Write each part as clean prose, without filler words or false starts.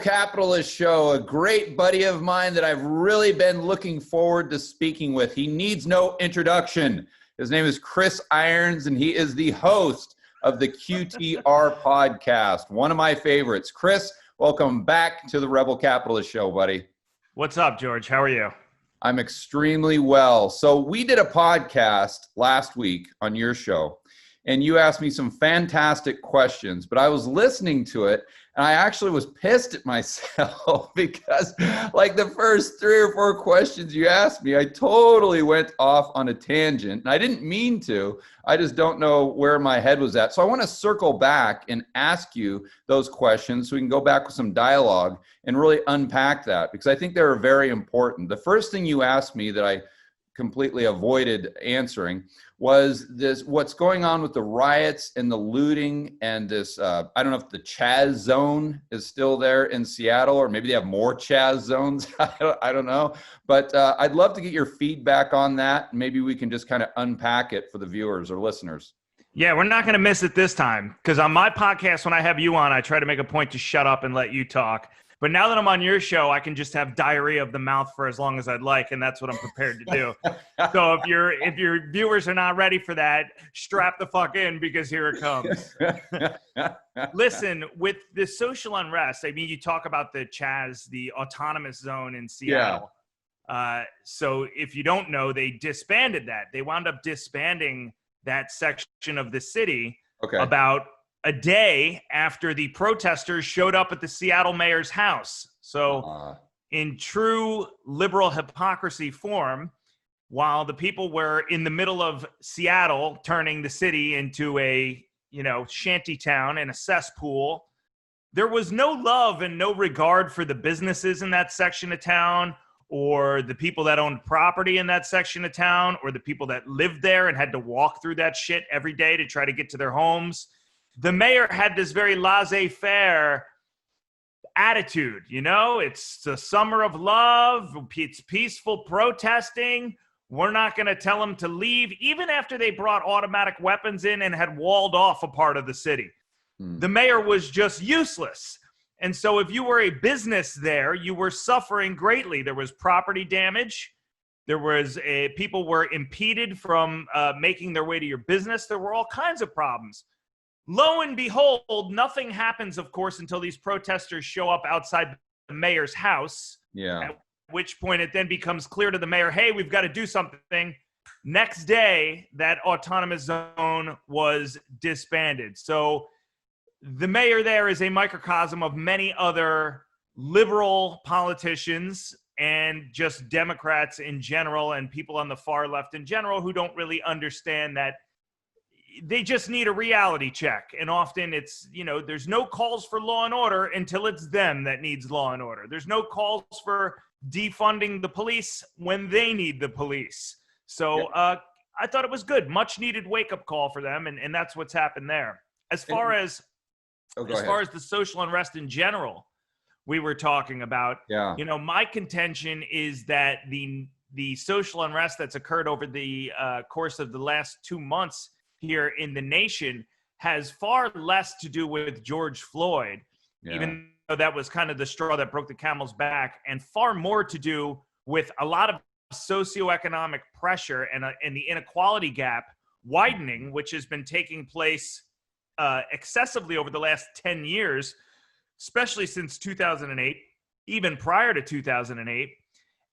Capitalist Show, a great buddy of mine that I've really been looking forward to speaking with. He needs no introduction. His name is Chris Irons, and he is the host of the QTR podcast, one of my favorites. Chris, welcome back to the Rebel Capitalist Show, buddy. What's up, George? How are you? I'm extremely well. So we did a podcast last week on your show, and you asked me some fantastic questions, but I was listening to it, and I actually was pissed at myself because like the first 3 or 4 questions you asked me, I totally went off on a tangent. And I didn't mean to. I just don't know where my head was at. So I want to circle back and ask you those questions so we can go back with some dialogue and really unpack that, because I think they're very important. The first thing you asked me that I completely avoided answering was this: what's going on with the riots and the looting and this, I don't know if the Chaz zone is still there in Seattle, or maybe they have more Chaz zones. I don't know. But I'd love to get your feedback on that. Maybe we can just kind of unpack it for the viewers or listeners. Yeah, we're not going to miss it this time, because on my podcast, when I have you on, I try to make a point to shut up and let you talk. But now that I'm on your show, I can just have diarrhea of the mouth for as long as I'd like, and that's what I'm prepared to do. So if your viewers are not ready for that, strap the fuck in, because here it comes. Listen, with the social unrest, I mean, you talk about the Chaz, the autonomous zone in Seattle. Yeah. So if you don't know, they disbanded that. They wound up disbanding that section of the city about a day after the protesters showed up at the Seattle mayor's house. So in true liberal hypocrisy form, while the people were in the middle of Seattle turning the city into a, shanty town and a cesspool, there was no love and no regard for the businesses in that section of town, or the people that owned property in that section of town, or the people that lived there and had to walk through that shit every day to try to get to their homes. The mayor had this very laissez-faire attitude, it's the summer of love, it's peaceful protesting, we're not going to tell them to leave, even after they brought automatic weapons in and had walled off a part of the city. The mayor was just useless. And so if you were a business there, you were suffering greatly. There was property damage. There was people were impeded from making their way to your business. There were all kinds of problems. Lo and behold, nothing happens, of course, until these protesters show up outside the mayor's house. Yeah. At which point it then becomes clear to the mayor, hey, we've got to do something. Next day, that autonomous zone was disbanded. So the mayor there is a microcosm of many other liberal politicians and just Democrats in general, and people on the far left in general, who don't really understand that they just need a reality check. And often it's, there's no calls for law and order until it's them that needs law and order. There's no calls for defunding the police when they need the police. So I thought it was good. Much needed wake up call for them. And that's what's happened there. As far as the social unrest in general, we were talking about, my contention is that the social unrest that's occurred over the course of the last 2 months here in the nation has far less to do with George Floyd, even though that was kind of the straw that broke the camel's back, and far more to do with a lot of socioeconomic pressure and the inequality gap widening, which has been taking place excessively over the last 10 years, especially since 2008, even prior to 2008.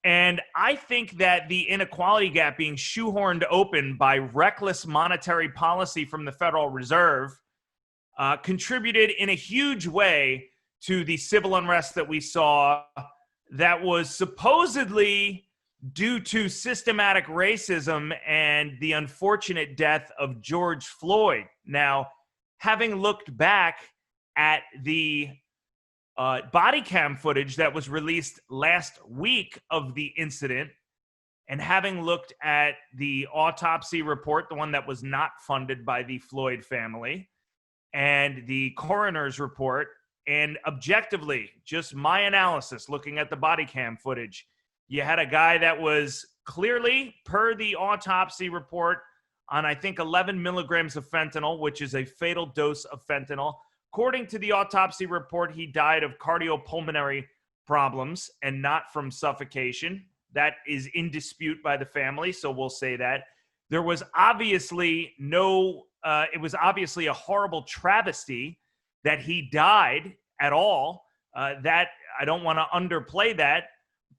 And I think that the inequality gap being shoehorned open by reckless monetary policy from the Federal Reserve contributed in a huge way to the civil unrest that we saw, that was supposedly due to systematic racism and the unfortunate death of George Floyd. Now, having looked back at the body cam footage that was released last week of the incident, and having looked at the autopsy report, the one that was not funded by the Floyd family, and the coroner's report, and objectively, just my analysis, looking at the body cam footage, you had a guy that was clearly, per the autopsy report, on I think 11 milligrams of fentanyl, which is a fatal dose of fentanyl, According to the autopsy report, he died of cardiopulmonary problems and not from suffocation. That is in dispute by the family, so we'll say that. There was obviously it was obviously a horrible travesty that he died at all. That I don't want to underplay that.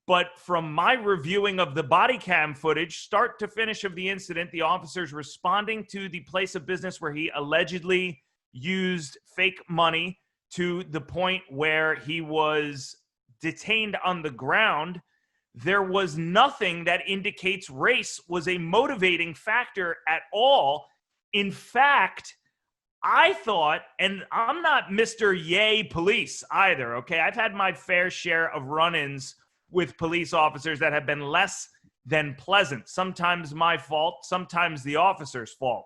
But from my reviewing of the body cam footage, start to finish of the incident, the officers responding to the place of business where he allegedly used fake money to the point where he was detained on the ground, there was nothing that indicates race was a motivating factor at all. In fact, I thought, and I'm not Mr. Yay police either, okay? I've had my fair share of run-ins with police officers that have been less than pleasant. Sometimes my fault, sometimes the officer's fault.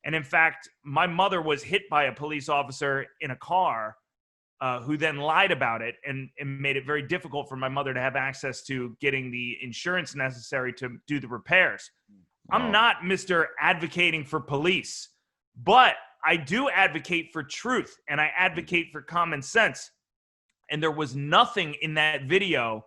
And in fact, my mother was hit by a police officer in a car who then lied about it and made it very difficult for my mother to have access to getting the insurance necessary to do the repairs. I'm not Mr. advocating for police, but I do advocate for truth and I advocate for common sense. And there was nothing in that video,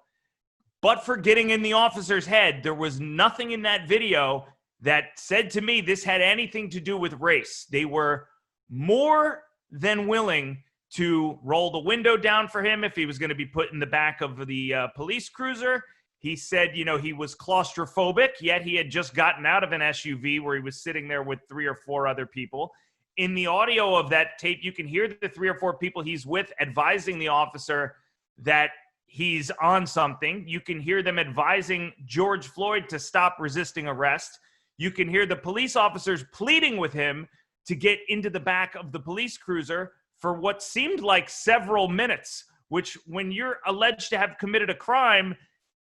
but for getting in the officer's head, there was nothing in that video that said to me this had anything to do with race. They were more than willing to roll the window down for him if he was going to be put in the back of the police cruiser. He said, he was claustrophobic, yet he had just gotten out of an SUV where he was sitting there with 3 or 4 other people. In the audio of that tape, you can hear the 3 or 4 people he's with advising the officer that he's on something. You can hear them advising George Floyd to stop resisting arrest. You can hear the police officers pleading with him to get into the back of the police cruiser for what seemed like several minutes, which when you're alleged to have committed a crime,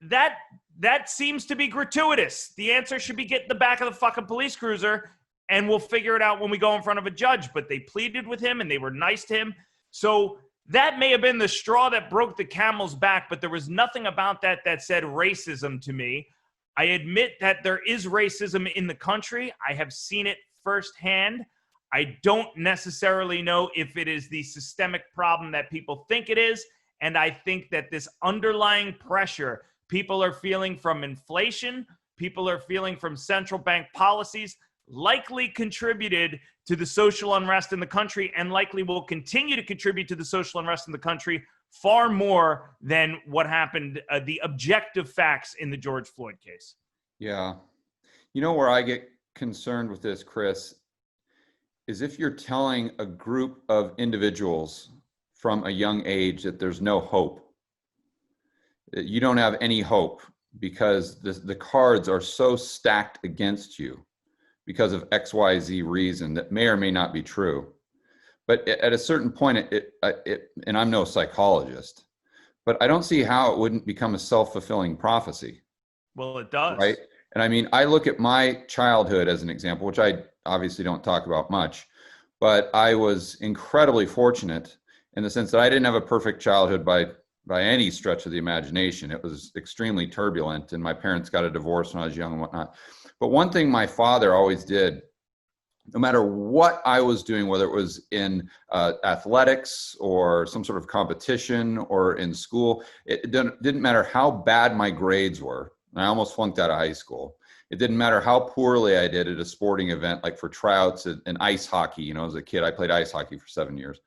that seems to be gratuitous. The answer should be get in the back of the fucking police cruiser and we'll figure it out when we go in front of a judge. But they pleaded with him and they were nice to him. So that may have been the straw that broke the camel's back, but there was nothing about that said racism to me. I admit that there is racism in the country. I have seen it firsthand. I don't necessarily know if it is the systemic problem that people think it is. And I think that this underlying pressure people are feeling from inflation, people are feeling from central bank policies, likely contributed to the social unrest in the country and likely will continue to contribute to the social unrest in the country far more than what happened, the objective facts in the George Floyd case. Yeah. You know where I get concerned with this, Chris, is if you're telling a group of individuals from a young age that there's no hope, that you don't have any hope because the cards are so stacked against you because of XYZ reason that may or may not be true. But at a certain point, and I'm no psychologist, but I don't see how it wouldn't become a self-fulfilling prophecy. Well, it does. Right? And I mean, I look at my childhood as an example, which I obviously don't talk about much, but I was incredibly fortunate in the sense that I didn't have a perfect childhood by any stretch of the imagination. It was extremely turbulent, and my parents got a divorce when I was young and whatnot. But one thing my father always did, no matter what I was doing, whether it was in athletics or some sort of competition or in school, it didn't matter how bad my grades were. I almost flunked out of high school. It didn't matter how poorly I did at a sporting event, like for tryouts and ice hockey. As a kid, I played ice hockey for 7 years.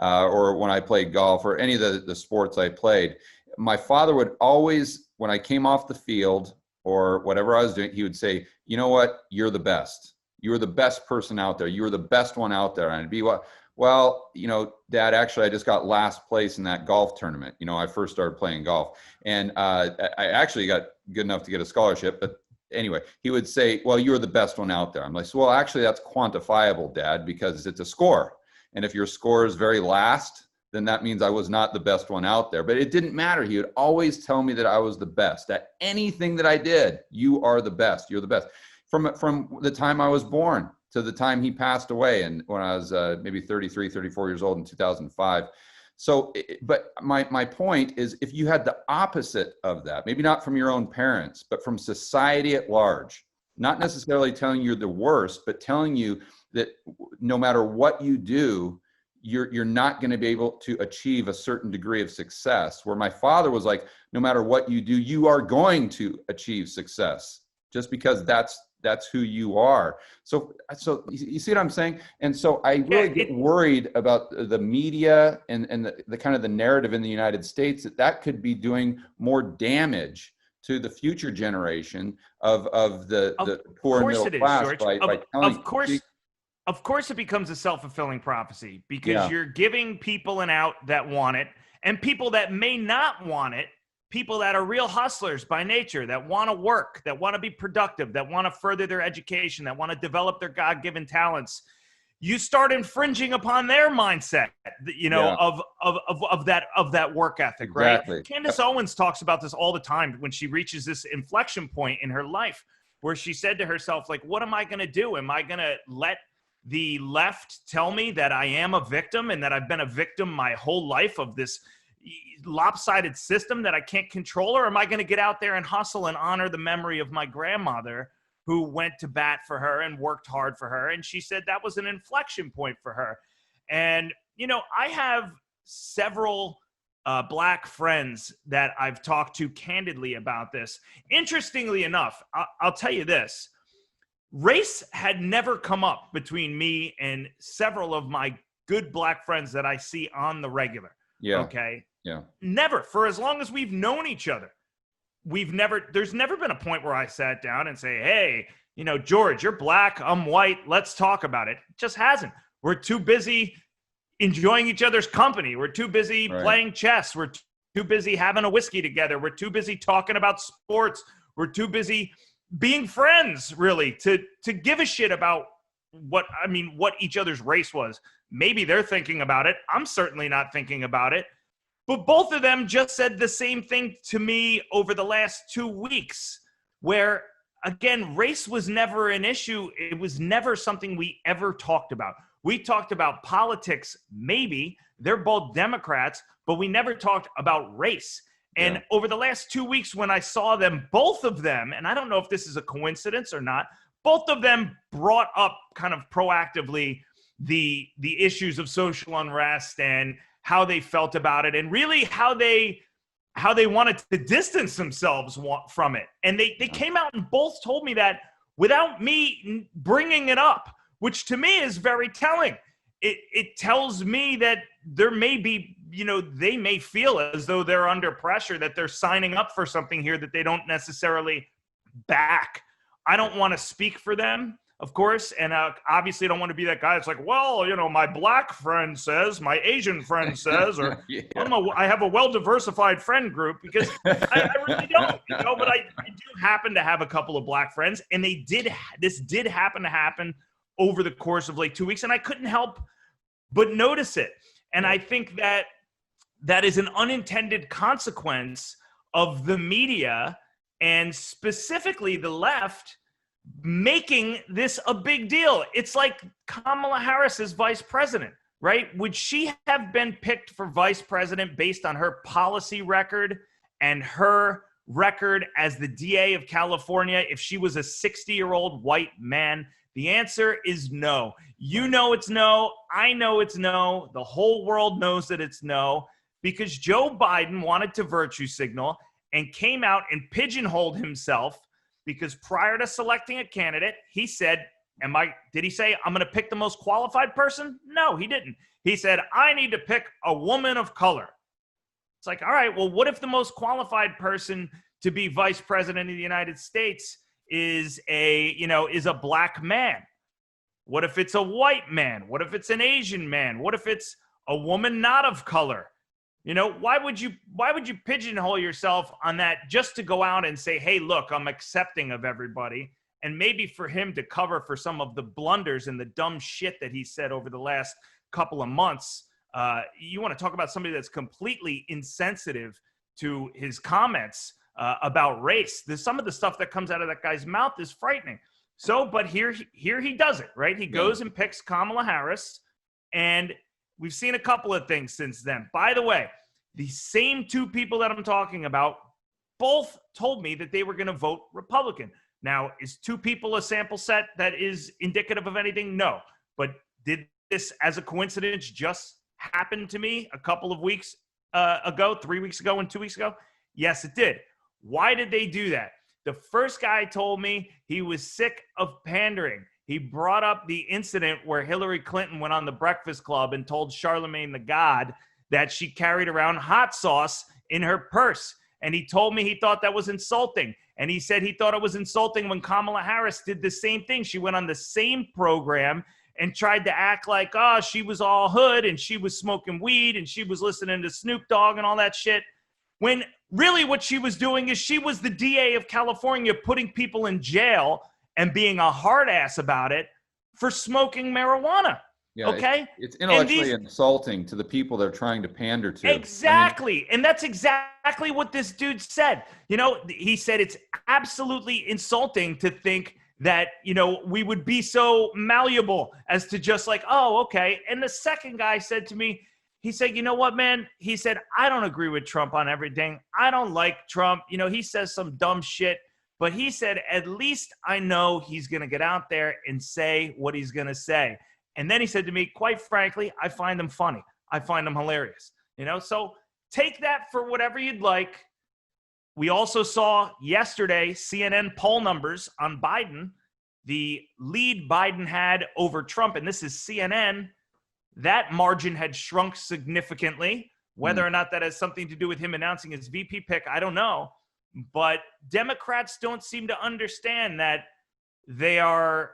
Or when I played golf or any of the sports I played. My father would always, when I came off the field or whatever I was doing, he would say, you know what, you're the best. You were the best person out there. You were the best one out there. And I'd be, well, Dad, actually, I just got last place in that golf tournament. I first started playing golf. And I actually got good enough to get a scholarship. But anyway, he would say, well, you were the best one out there. I'm like, well, actually, that's quantifiable, Dad, because it's a score. And if your score is very last, then that means I was not the best one out there. But it didn't matter. He would always tell me that I was the best. At anything that I did, you are the best. You're the best. From the time I was born to the time he passed away, and when I was maybe 33, 34 years old in 2005. So, but my point is, if you had the opposite of that, maybe not from your own parents, but from society at large, not necessarily telling you you're the worst, but telling you that no matter what you do, you're not going to be able to achieve a certain degree of success. Where my father was like, no matter what you do, you are going to achieve success just because that's who you are. So you see what I'm saying? And so I really get worried about the media and the kind of the narrative in the United States that could be doing more damage to the future generation of the poor and middle class by telling. Of course, it becomes a self-fulfilling prophecy because Yeah. you're giving people an out that want it, and people that may not want it, people that are real hustlers by nature, that want to work, that want to be productive, that want to further their education, that want to develop their God-given talents. You start infringing upon their mindset, of that work ethic, Exactly. right? Candace Owens talks about this all the time when she reaches this inflection point in her life where she said to herself, like, what am I going to do? Am I going to let the left tell me that I am a victim and that I've been a victim my whole life of this lopsided system that I can't control? Or am I going to get out there and hustle and honor the memory of my grandmother who went to bat for her and worked hard for her? And she said that was an inflection point for her. And, I have several Black friends that I've talked to candidly about this. Interestingly enough, I'll tell you this. Race had never come up between me and several of my good Black friends that I see on the regular. Yeah. Okay. Yeah. Never, for as long as we've known each other. There's never been a point where I sat down and say, hey, George, you're Black, I'm white, let's talk about it. It just hasn't. We're too busy enjoying each other's company. We're too busy playing chess. We're too busy having a whiskey together. We're too busy talking about sports. We're too busy being friends, really, to give a shit about what each other's race was. Maybe they're thinking about it. I'm certainly not thinking about it. But both of them just said the same thing to me over the last 2 weeks, where, again, race was never an issue. It was never something we ever talked about. We talked about politics, maybe. They're both Democrats, but we never talked about race. And over the last 2 weeks, when I saw them, both of them, and I don't know if this is a coincidence or not, both of them brought up kind of proactively the issues of social unrest and how they felt about it, and really how they wanted to distance themselves from it. And they came out and both told me that without me bringing it up, which to me is very telling. It tells me that there may be, they may feel as though they're under pressure, that they're signing up for something here that they don't necessarily back. I don't want to speak for them, of course, and obviously don't want to be that guy that's like, well, my Black friend says, my Asian friend says, or I have a well-diversified friend group, because I really don't, but I do happen to have a couple of Black friends, and this did happen to happen over the course of like 2 weeks, and I couldn't help but notice it. And I think that is an unintended consequence of the media, and specifically the left, making this a big deal. It's like Kamala Harris is vice president, right? Would she have been picked for vice president based on her policy record and her record as the DA of California if she was a 60-year-old white man? The answer is no. You know it's no. I know it's no. The whole world knows that it's no, because Joe Biden wanted to virtue signal and came out and pigeonholed himself, because prior to selecting a candidate, he said, did he say, I'm going to pick the most qualified person? No, he didn't. He said, I need to pick a woman of color. It's like, all right, well, what if the most qualified person to be vice president of the United States is a Black man? What if it's a white man? What if it's an Asian man? What if it's a woman not of color? Why would you pigeonhole yourself on that just to go out and say, hey, look, I'm accepting of everybody? And maybe for him to cover for some of the blunders and the dumb shit that he said over the last couple of months. You want to talk about somebody that's completely insensitive to his comments about race. Some of the stuff that comes out of that guy's mouth is frightening. So, but here he does it, right? He goes and picks Kamala Harris, and we've seen a couple of things since then. By the way, the same two people that I'm talking about both told me that they were going to vote Republican. Now, is two people a sample set that is indicative of anything? No. But did this as a coincidence just happened to me a couple of weeks ago, 3 weeks ago and 2 weeks ago? Yes, it did. Why did they do that? The first guy told me he was sick of pandering. He brought up the incident where Hillary Clinton went on the Breakfast Club and told Charlemagne the God that she carried around hot sauce in her purse. And he told me he thought that was insulting. And he said he thought it was insulting when Kamala Harris did the same thing. She went on the same program and tried to act like, oh, she was all hood and she was smoking weed and she was listening to Snoop Dogg and all that shit. When really what she was doing is she was the DA of California putting people in jail and being a hard ass about it for smoking marijuana. Yeah, okay? It's intellectually insulting to the people they're trying to pander to. Exactly. And that's exactly what this dude said. You know, he said it's absolutely insulting to think that, you know, we would be so malleable as to just like, oh, okay. And the second guy said to me, he said, you know what, man? He said, I don't agree with Trump on everything. I don't like Trump. You know, he says some dumb shit. But he said, at least I know he's going to get out there and say what he's going to say. And then he said to me, quite frankly, I find them funny. I find them hilarious. You know, so take that for whatever you'd like. We also saw yesterday CNN poll numbers on Biden. The lead Biden had over Trump, and this is CNN, that margin had shrunk significantly. Whether or not that has something to do with him announcing his VP pick, I don't know. But Democrats don't seem to understand that they are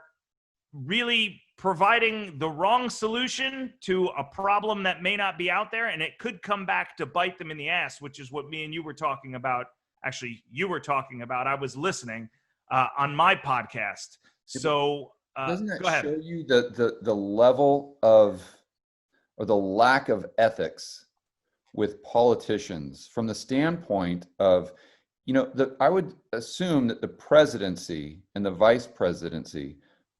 really providing the wrong solution to a problem that may not be out there, and it could come back to bite them in the ass, which is what me and you were talking about. Actually, you were talking about. I was listening on my podcast. So doesn't that go ahead. show you the level of, or the lack of ethics with politicians from the standpoint of, you know, I would assume that the presidency and the vice presidency,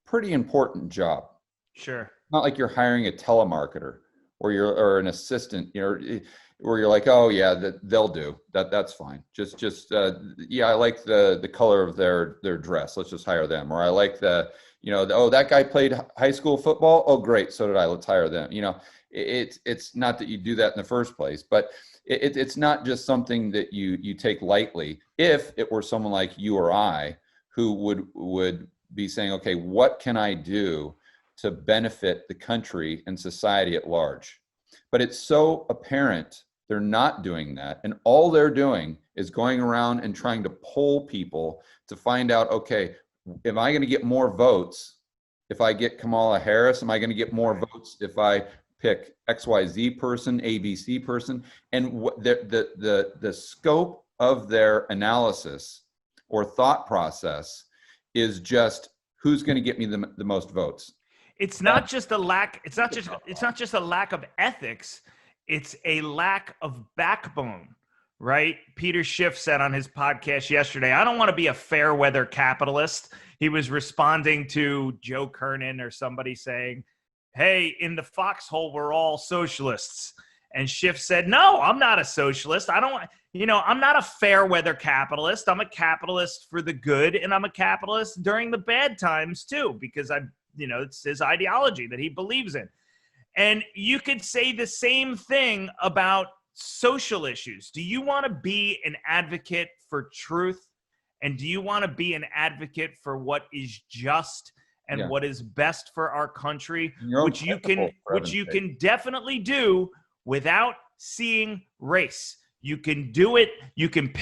pretty important job. Sure. Not like you're hiring a telemarketer or an assistant, you know, where you're like, oh yeah, they'll do that's fine. Just yeah, I like the color of their dress. Let's just hire them. Or I like oh, that guy played high school football. Oh, great. So did I. Let's hire them. You know, it's not that you do that in the first place, but it's not just something that you take lightly. If it were someone like you or I who would be saying, okay, what can I do to benefit the country and society at large? But it's so apparent they're not doing that. And all they're doing is going around and trying to poll people to find out, okay, am I going to get more votes if I get Kamala Harris? Am I going to get more votes if I pick XYZ person, ABC person? And the scope of their analysis or thought process is just who's going to get me the most votes. It's not just a lack. It's not just a lack of ethics. It's a lack of backbone, right? Peter Schiff said on his podcast yesterday, I don't want to be a fair weather capitalist. He was responding to Joe Kernan or somebody saying, hey, in the foxhole, we're all socialists. And Schiff said, no, I'm not a socialist. I'm not a fair weather capitalist. I'm a capitalist for the good, and I'm a capitalist during the bad times too, because it's his ideology that he believes in. And you could say the same thing about social issues. Do you want to be an advocate for truth? And do you want to be an advocate for what is just and what is best for our country, which you can definitely do without seeing race? You can do it. You can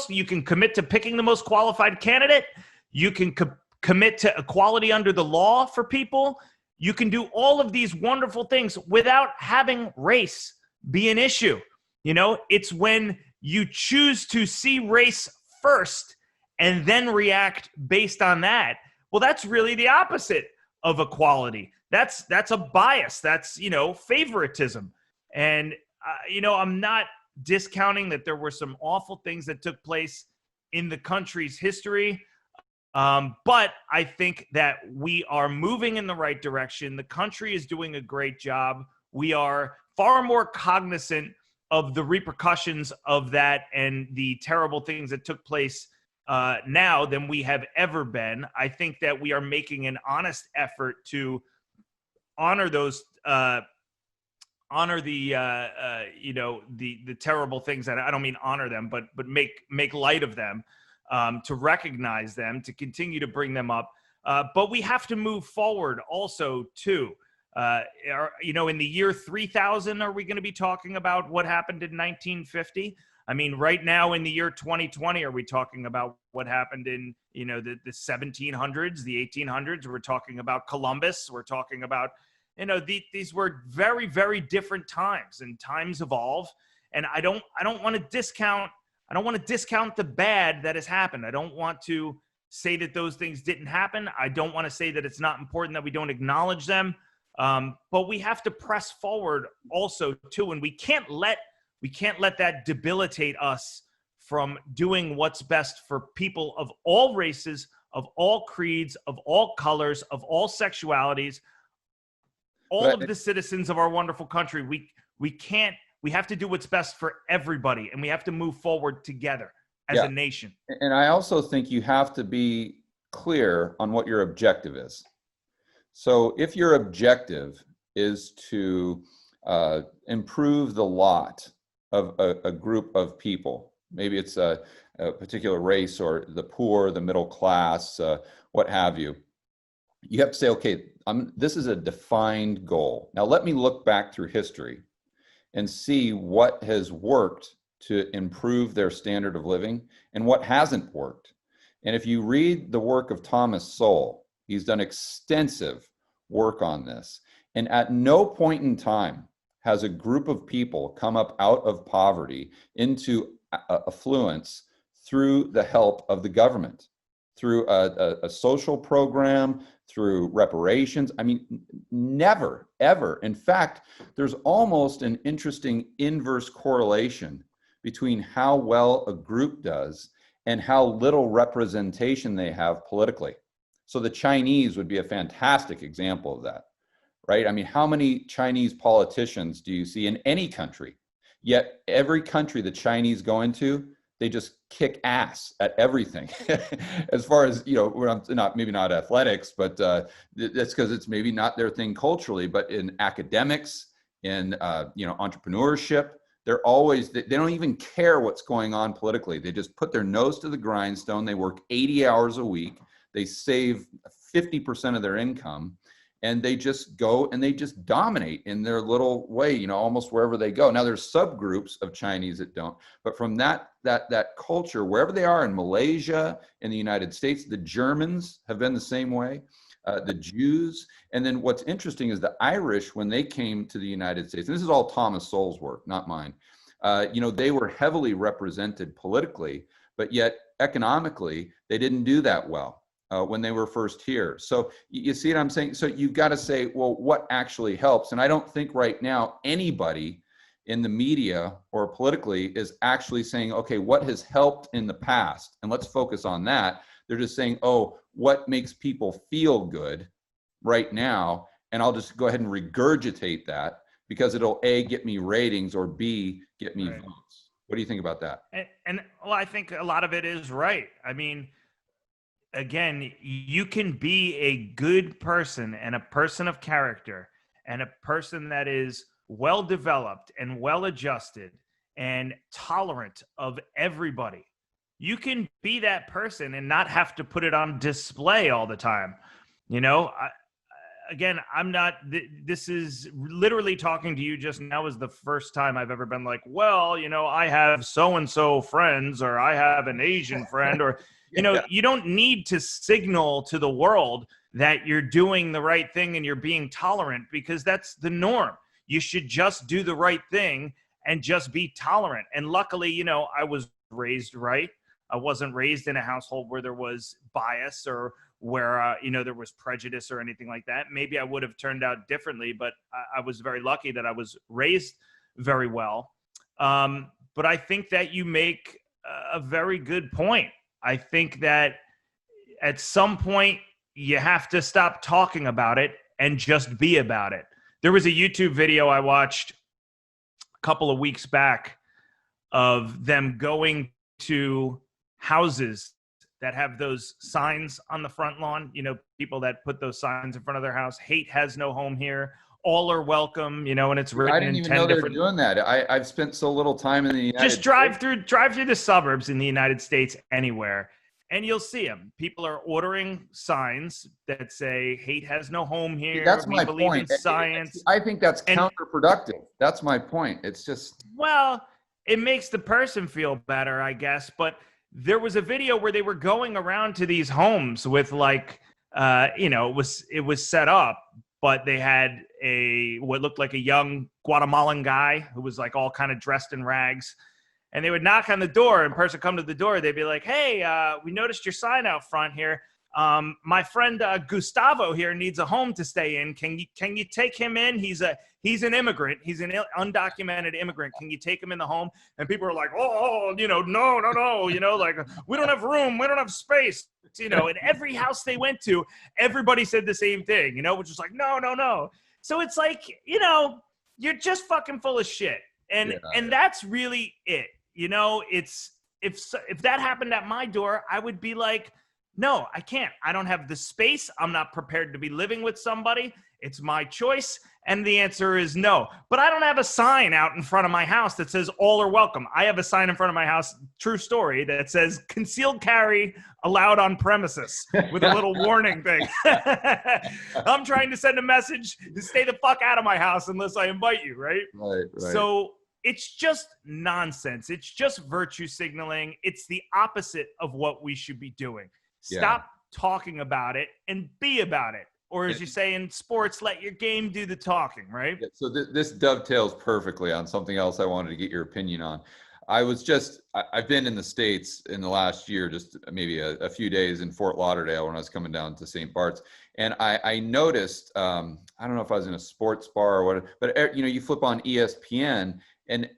you can commit to picking the most qualified candidate. You can commit to equality under the law for people. You can do all of these wonderful things without having race be an issue. You know, it's when you choose to see race first and then react based on that. Well, that's really the opposite of equality. That's a bias. That's, favoritism. And, I'm not discounting that there were some awful things that took place in the country's history. But I think that we are moving in the right direction. The country is doing a great job. We are far more cognizant of the repercussions of that and the terrible things that took place now than we have ever been. I think that we are making an honest effort to honor those, honor the the terrible things that I don't mean honor them, but make light of them, to recognize them, to continue to bring them up. But we have to move forward also too. In the year 3000, are we going to be talking about what happened in 1950? I mean, right now in the year 2020, are we talking about what happened in, the 1700s, the 1800s? We're talking about Columbus. We're talking about, these were very, very different times, and times evolve. And I don't want to discount the bad that has happened. I don't want to say that those things didn't happen. I don't want to say that it's not important that we don't acknowledge them. But we have to press forward also too, and we can't let that debilitate us from doing what's best for people of all races, of all creeds, of all colors, of all sexualities, all of the citizens of our wonderful country. We have to do what's best for everybody, and we have to move forward together as a nation. And I also think you have to be clear on what your objective is. So if your objective is to improve the lot of a group of people, maybe it's a particular race or the poor, the middle class, what have you, you have to say, okay, this is a defined goal. Now let me look back through history and see what has worked to improve their standard of living and what hasn't worked. And if you read the work of Thomas Sowell, he's done extensive work on this. And at no point in time has a group of people come up out of poverty into affluence through the help of the government, through a social program, through reparations. I mean, never, ever. In fact, there's almost an interesting inverse correlation between how well a group does and how little representation they have politically. So the Chinese would be a fantastic example of that, right? I mean, how many Chinese politicians do you see in any country? Yet every country the Chinese go into, they just kick ass at everything. As far as, we're maybe not athletics, but that's because it's maybe not their thing culturally, but in academics, in entrepreneurship, they don't even care what's going on politically. They just put their nose to the grindstone. They work 80 hours a week. They save 50% of their income, and they just go and they just dominate in their little way, almost wherever they go. Now there's subgroups of Chinese that don't, but from that culture, wherever they are, in Malaysia, in the United States, the Germans have been the same way, the Jews. And then what's interesting is the Irish, when they came to the United States, and this is all Thomas Sowell's work, not mine, they were heavily represented politically, but yet economically, they didn't do that well. When they were first here. So you see what I'm saying? So you've got to say, well, what actually helps? And I don't think right now anybody in the media or politically is actually saying, okay, what has helped in the past? And let's focus on that. They're just saying, oh, what makes people feel good right now? And I'll just go ahead and regurgitate that because it'll A, get me ratings, or B, get me votes. What do you think about that? And I think a lot of it is right. I mean, again, you can be a good person and a person of character and a person that is well developed and well adjusted and tolerant of everybody. You can be that person and not have to put it on display all the time. I'm not, this is literally talking to you just now is the first time I've ever been like, well, I have so-and-so friends, or I have an Asian friend, or, you don't need to signal to the world that you're doing the right thing and you're being tolerant, because that's the norm. You should just do the right thing and just be tolerant. And luckily, I was raised right. I wasn't raised in a household where there was bias or where, there was prejudice or anything like that. Maybe I would have turned out differently, but I was very lucky that I was raised very well. But I think that you make a very good point. I think that at some point you have to stop talking about it and just be about it. There was a YouTube video I watched a couple of weeks back of them going to houses that have those signs on the front lawn. You know, people that put those signs in front of their house. Hate has no home here. All are welcome. You know, and it's written I didn't in even 10 know they were different. doing that. I've spent so little time in the United Just drive States. through the suburbs in the United States anywhere, and you'll see them. People are ordering signs that say "Hate has no home See, here." that's We my believe in point. science. I think that's And counterproductive. That's my point. It's just well, it makes the person feel better, I guess. But there was a video where they were going around to these homes with like, you know, it was set up, but they had what looked like a young Guatemalan guy who was like all kind of dressed in rags. And they would knock on the door, and person come to the door. They'd be like, "Hey, we noticed your sign out front here. My friend Gustavo here needs a home to stay in. Can you take him in? He's an immigrant. He's an undocumented immigrant. Can you take him in the home?" And people are like, "Oh, you know, no, you know, like we don't have room, we don't have space." You know, and every house they went to, everybody said the same thing. You know, which is like, no. So it's like, you know, you're just fucking full of shit, and that's really it. You know, it's if that happened at my door, I would be like, no, I can't. I don't have the space. I'm not prepared to be living with somebody. It's my choice. And the answer is no. But I don't have a sign out in front of my house that says all are welcome. I have a sign in front of my house, true story, that says concealed carry allowed on premises with a little warning thing. I'm trying to send a message to stay the fuck out of my house unless I invite you, right? right. So it's just nonsense. It's just virtue signaling. It's the opposite of what we should be doing. Stop talking about it and be about it. Or as you say in sports, let your game do the talking, right? Yeah, so this dovetails perfectly on something else I wanted to get your opinion on. I've been in the States in the last year, just maybe a few days in Fort Lauderdale when I was coming down to St. Bart's. And I noticed, I don't know if I was in a sports bar or what, but you know, you flip on ESPN and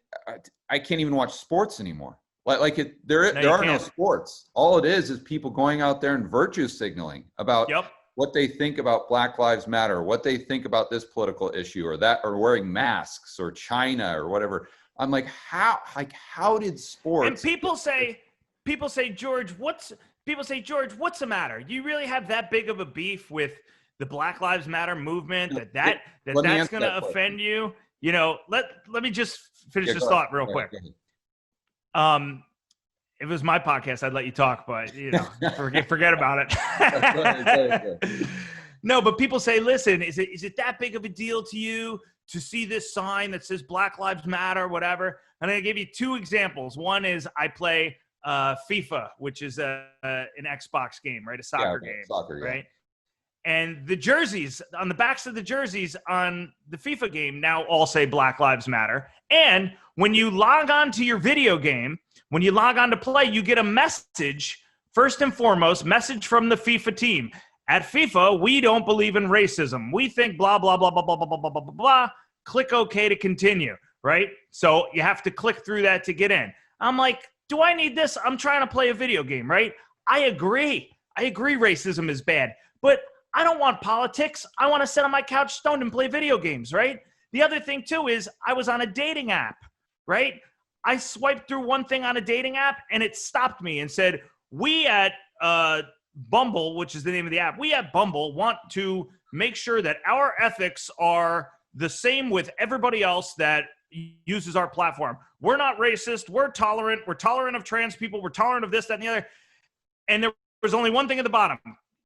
I can't even watch sports anymore. There are no sports. All it is people going out there and virtue signaling about what they think about Black Lives Matter, what they think about this political issue or that, or wearing masks or China or whatever. I'm like, how did sports? And people say, George, what's the matter? You really have that big of a beef with the Black Lives Matter movement that's going to offend you? You know, let me just finish this thought real quick. If it was my podcast, I'd let you talk, but you know, forget about it. No, but people say, listen, is it that big of a deal to you to see this sign that says Black Lives Matter or whatever? And I give you two examples. One is I play FIFA, which is an Xbox game, right? A soccer game, right? And the jerseys, on the backs of the jerseys on the FIFA game now all say Black Lives Matter. And when you log on to your video game, when you log on to play, you get a message, first and foremost, message from the FIFA team. At FIFA, we don't believe in racism. We think blah, blah, blah, blah, blah, blah, blah, blah, blah, blah. Click OK to continue, right? So you have to click through that to get in. I'm like, do I need this? I'm trying to play a video game, right? I agree racism is bad, but I don't want politics. I want to sit on my couch stoned and play video games, right? The other thing, too, is I was on a dating app, right? I swiped through one thing on a dating app, and it stopped me and said, we at Bumble, which is the name of the app, we at Bumble want to make sure that our ethics are the same with everybody else that uses our platform. We're not racist. We're tolerant. We're tolerant of trans people. We're tolerant of this, that, and the other. And there was only one thing at the bottom.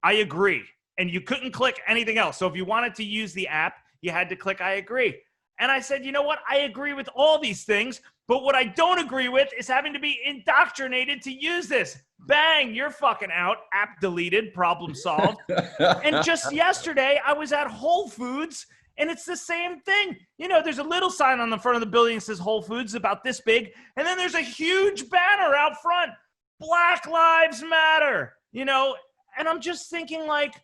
I agree. And you couldn't click anything else. So if you wanted to use the app, you had to click I agree. And I said, you know what? I agree with all these things, but what I don't agree with is having to be indoctrinated to use this. Bang, you're fucking out. App deleted, problem solved. And just yesterday, I was at Whole Foods, and it's the same thing. You know, there's a little sign on the front of the building that says Whole Foods about this big, and then there's a huge banner out front, Black Lives Matter, you know? And I'm just thinking, like,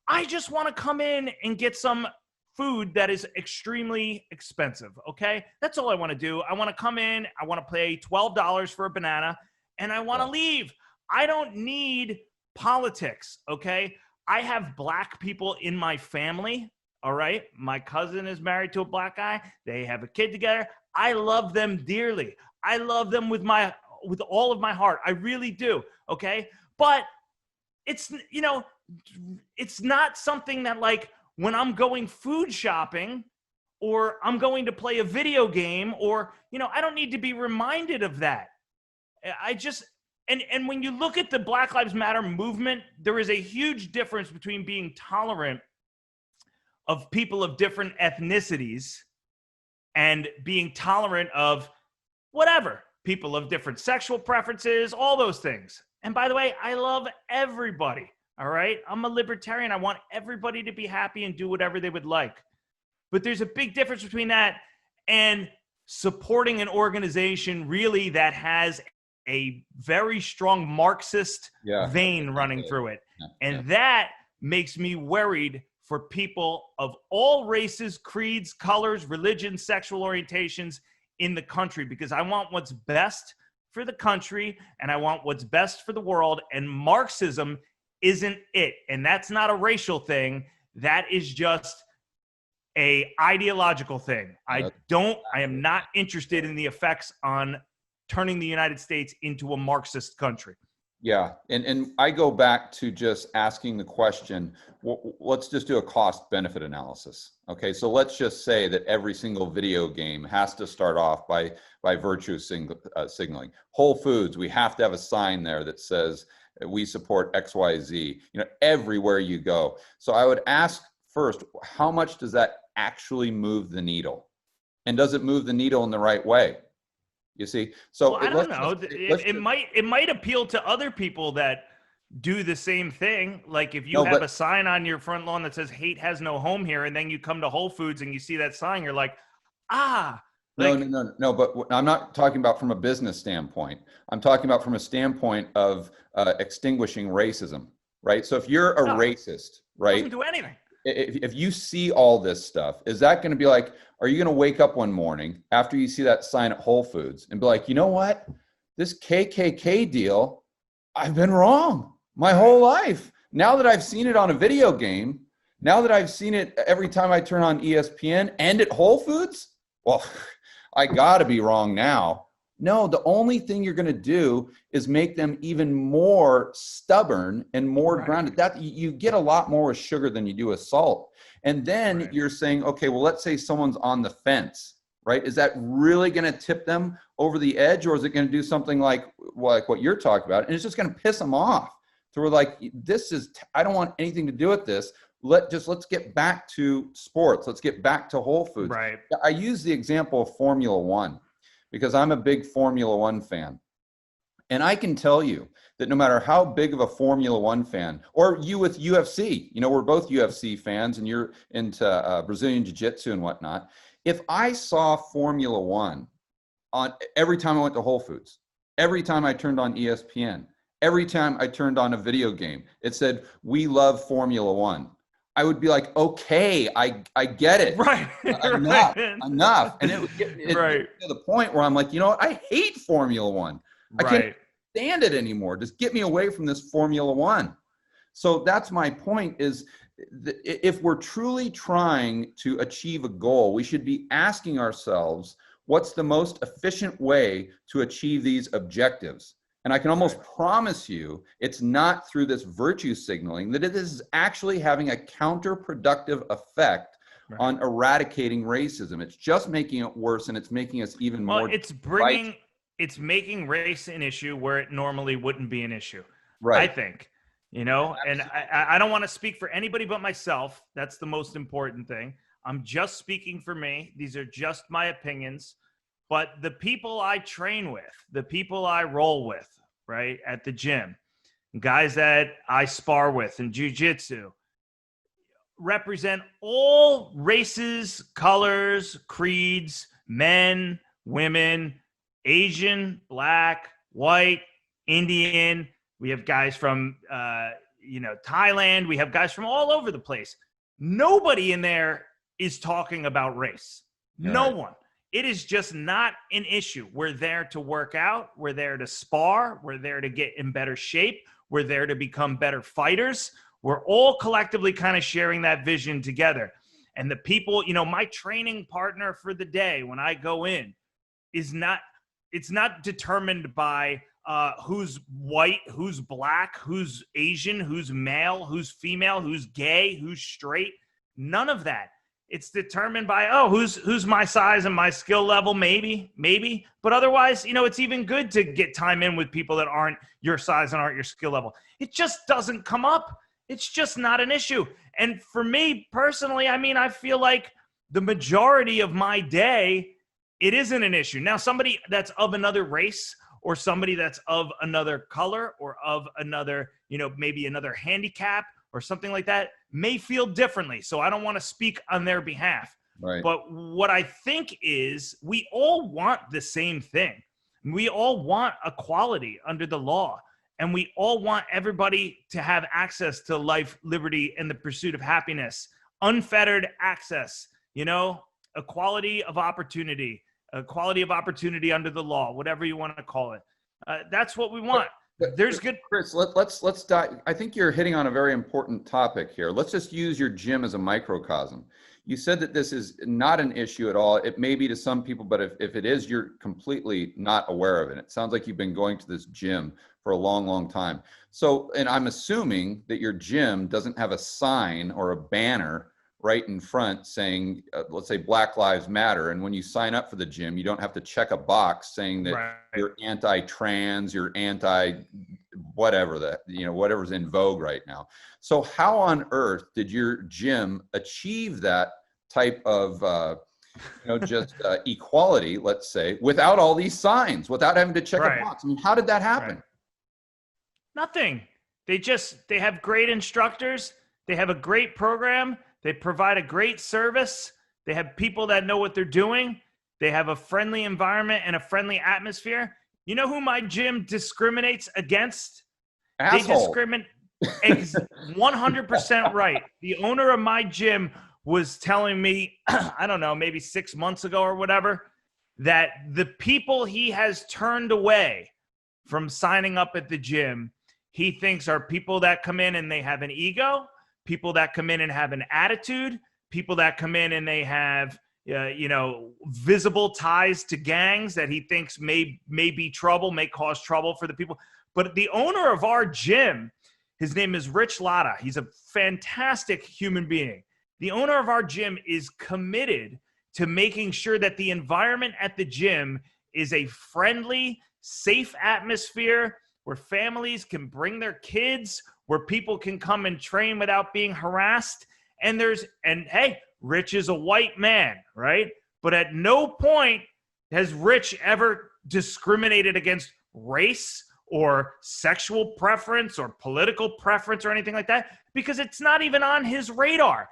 I just want to come in and get some food that is extremely expensive, okay? That's all I want to do. I want to come in, I want to pay $12 for a banana, and I want to leave. I don't need politics, okay? I have black people in my family, all right? My cousin is married to a black guy. They have a kid together. I love them dearly. I love them with all of my heart. I really do, okay? But it's, it's not something that, like, when I'm going food shopping or I'm going to play a video game, or, I don't need to be reminded of that. I just, and when you look at the Black Lives Matter movement, there is a huge difference between being tolerant of people of different ethnicities and being tolerant of whatever, people of different sexual preferences, all those things. And by the way, I love everybody. All right. I'm a libertarian. I want everybody to be happy and do whatever they would like. But there's a big difference between that and supporting an organization really that has a very strong Marxist vein running through it. And that makes me worried for people of all races, creeds, colors, religions, sexual orientations in the country, because I want what's best for the country and I want what's best for the world. And Marxism isn't it. And that's not a racial thing. That is just a ideological thing. I am not interested in the effects on turning the United States into a Marxist country. Yeah. And I go back to just asking the question, let's just do a cost benefit analysis. Okay. So let's just say that every single video game has to start off by virtue signaling. Whole Foods, we have to have a sign there that says we support XYZ, everywhere you go. So I would ask first, how much does that actually move the needle? And does it move the needle in the right way? You see, so I don't know. It might appeal to other people that do the same thing. Like if you have a sign on your front lawn that says "Hate has no home here," and then you come to Whole Foods and you see that sign, you're like, No. But I'm not talking about from a business standpoint. I'm talking about from a standpoint of extinguishing racism, right? So if you're a racist, right? Doesn't do anything. If you see all this stuff, is that going to be like, are you going to wake up one morning after you see that sign at Whole Foods and be like, you know what? This KKK deal, I've been wrong my whole life. Now that I've seen it on a video game, now that I've seen it every time I turn on ESPN and at Whole Foods, well, I got to be wrong now. No, the only thing you're going to do is make them even more stubborn and more grounded. That you get a lot more with sugar than you do with salt. And then you're saying, okay, well, let's say someone's on the fence, right? Is that really going to tip them over the edge, or is it going to do something like what you're talking about? And it's just going to piss them off. So we're like, I don't want anything to do with this. Let's get back to sports. Let's get back to Whole Foods. Right. I use the example of Formula One, because I'm a big Formula One fan. And I can tell you that no matter how big of a Formula One fan, or you with UFC, we're both UFC fans and you're into Brazilian Jiu-Jitsu and whatnot. If I saw Formula One on every time I went to Whole Foods, every time I turned on ESPN, every time I turned on a video game, it said, we love Formula One. I would be like, okay, I get it. Right. Enough. And it would get to the point where I'm like, you know what? I hate Formula One. I can't stand it anymore. Just get me away from this Formula One. So that's my point is, if we're truly trying to achieve a goal, we should be asking ourselves, what's the most efficient way to achieve these objectives? And I can almost promise you it's not through this virtue signaling, that it is actually having a counterproductive effect on eradicating racism. It's just making it worse, and it's making us even more. It's making race an issue where it normally wouldn't be an issue. Right. I think, and I don't want to speak for anybody but myself. That's the most important thing. I'm just speaking for me. These are just my opinions. But the people I train with, the people I roll with, right, at the gym, guys that I spar with in jiu-jitsu, represent all races, colors, creeds, men, women, Asian, black, white, Indian. We have guys from, Thailand. We have guys from all over the place. Nobody in there is talking about race. No one. It is just not an issue. We're there to work out. We're there to spar. We're there to get in better shape. We're there to become better fighters. We're all collectively kind of sharing that vision together. And the people, my training partner for the day when I go in it's not determined by who's white, who's black, who's Asian, who's male, who's female, who's gay, who's straight. None of that. It's determined by, who's my size and my skill level, maybe. But otherwise, it's even good to get time in with people that aren't your size and aren't your skill level. It just doesn't come up. It's just not an issue. And for me personally, I feel like the majority of my day, it isn't an issue. Now, somebody that's of another race or somebody that's of another color or of another, maybe another handicap or something like that may feel differently. So I don't want to speak on their behalf. Right. But what I think is we all want the same thing. We all want equality under the law. And we all want everybody to have access to life, liberty, and the pursuit of happiness. Unfettered access, equality of opportunity, equality of opportunity under the law, whatever you want to call it. That's what we want. There's good. Chris, let's dive. I think you're hitting on a very important topic here. Let's just use your gym as a microcosm. You said that this is not an issue at all. It may be to some people, but if it is, you're completely not aware of it. It sounds like you've been going to this gym for a long, long time. So, and I'm assuming that your gym doesn't have a sign or a banner right in front saying, let's say Black Lives Matter. And when you sign up for the gym, you don't have to check a box saying that you're anti-trans, you're whatever whatever's in vogue right now. So how on earth did your gym achieve that type of, equality, let's say, without all these signs, without having to check a box? How did that happen? Nothing. They have great instructors. They have a great program. They provide a great service. They have people that know what they're doing. They have a friendly environment and a friendly atmosphere. You know who my gym discriminates against? Asshole. They discriminate 100% right. The owner of my gym was telling me, I don't know, maybe 6 months ago or whatever, that the people he has turned away from signing up at the gym, he thinks are people that come in and they have an ego, people that come in and have an attitude, people that come in and they have, visible ties to gangs that he thinks may be trouble, may cause trouble for the people. But the owner of our gym, his name is Rich Latta. He's a fantastic human being. The owner of our gym is committed to making sure that the environment at the gym is a friendly, safe atmosphere where families can bring their kids, where people can come and train without being harassed. And hey, Rich is a white man, right? But at no point has Rich ever discriminated against race or sexual preference or political preference or anything like that, because it's not even on his radar.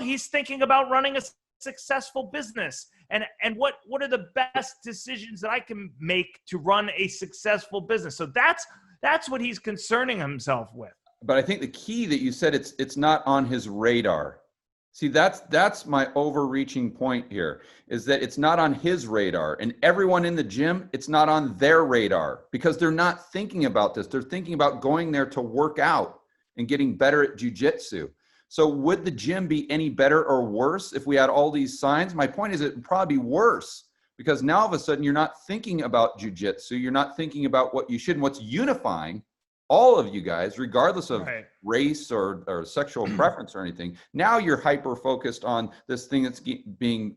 He's thinking about running a successful business. And what are the best decisions that I can make to run a successful business? So that's what he's concerning himself with. But I think the key that you said, it's not on his radar. See, that's my overreaching point here, is that it's not on his radar. And everyone in the gym, it's not on their radar, because they're not thinking about this. They're thinking about going there to work out and getting better at jujitsu. So would the gym be any better or worse if we had all these signs? My point is it would probably be worse, because now all of a sudden you're not thinking about jujitsu. You're not thinking about what you should and what's unifying all of you guys, regardless of race or sexual preference or anything. Now you're hyper focused on this thing that's being,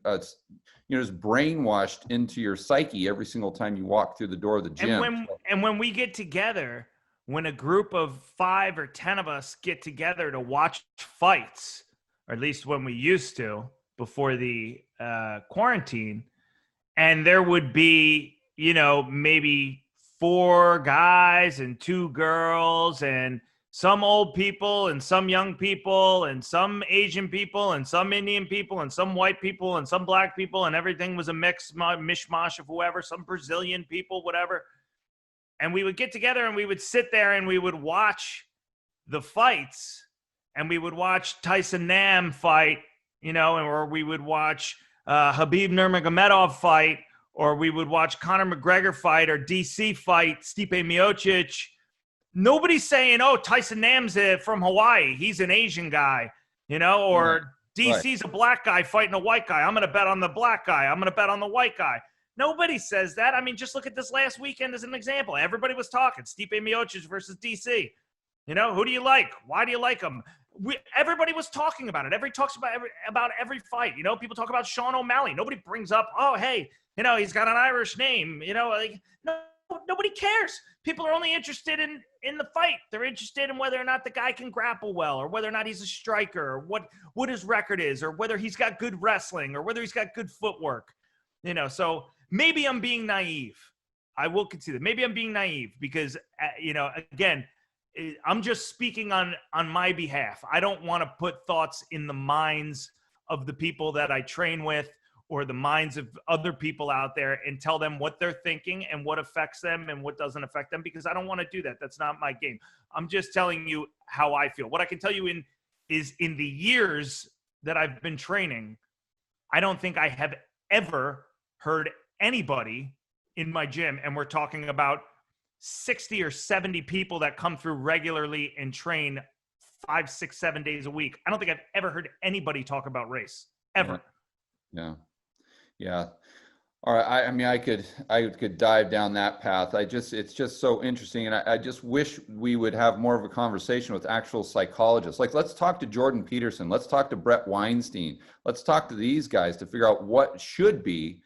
just brainwashed into your psyche every single time you walk through the door of the gym. And when we get together, when a group of 5 or 10 of us get together to watch fights, or at least when we used to before the quarantine, and there would be, maybe 4 guys and 2 girls and some old people and some young people and some Asian people and some Indian people and some white people and some black people, and everything was a mishmash of whoever, some Brazilian people, whatever. And we would get together and we would sit there and we would watch the fights, and we would watch Tyson Nam fight, or we would watch Khabib Nurmagomedov fight, or we would watch Conor McGregor fight, or DC fight Stipe Miocic. Nobody's saying, oh, Tyson Nam's from Hawaii, he's an Asian guy, or DC's a black guy fighting a white guy. I'm going to bet on the black guy. I'm going to bet on the white guy. Nobody says that. I mean, just look at this last weekend as an example. Everybody was talking Stipe Miocic versus DC. Who do you like? Why do you like them? Everybody was talking about it. Everybody talks about every fight. People talk about Sean O'Malley. Nobody brings up, oh, hey, he's got an Irish name. No, nobody cares. People are only interested in the fight. They're interested in whether or not the guy can grapple well, or whether or not he's a striker, or what his record is, or whether he's got good wrestling, or whether he's got good footwork. So maybe I'm being naive. I will concede that. Maybe I'm being naive because, again, I'm just speaking on my behalf. I don't want to put thoughts in the minds of the people that I train with or the minds of other people out there and tell them what they're thinking and what affects them and what doesn't affect them, because I don't want to do that. That's not my game. I'm just telling you how I feel. What I can tell you is in the years that I've been training, I don't think I have ever heard anybody in my gym, and we're talking about 60 or 70 people that come through regularly and train 5, 6, 7 days a week. I don't think I've ever heard anybody talk about race ever. Yeah. All right. I mean, I could dive down that path. It's just so interesting. And I just wish we would have more of a conversation with actual psychologists. Like, let's talk to Jordan Peterson. Let's talk to Brett Weinstein. Let's talk to these guys to figure out what should be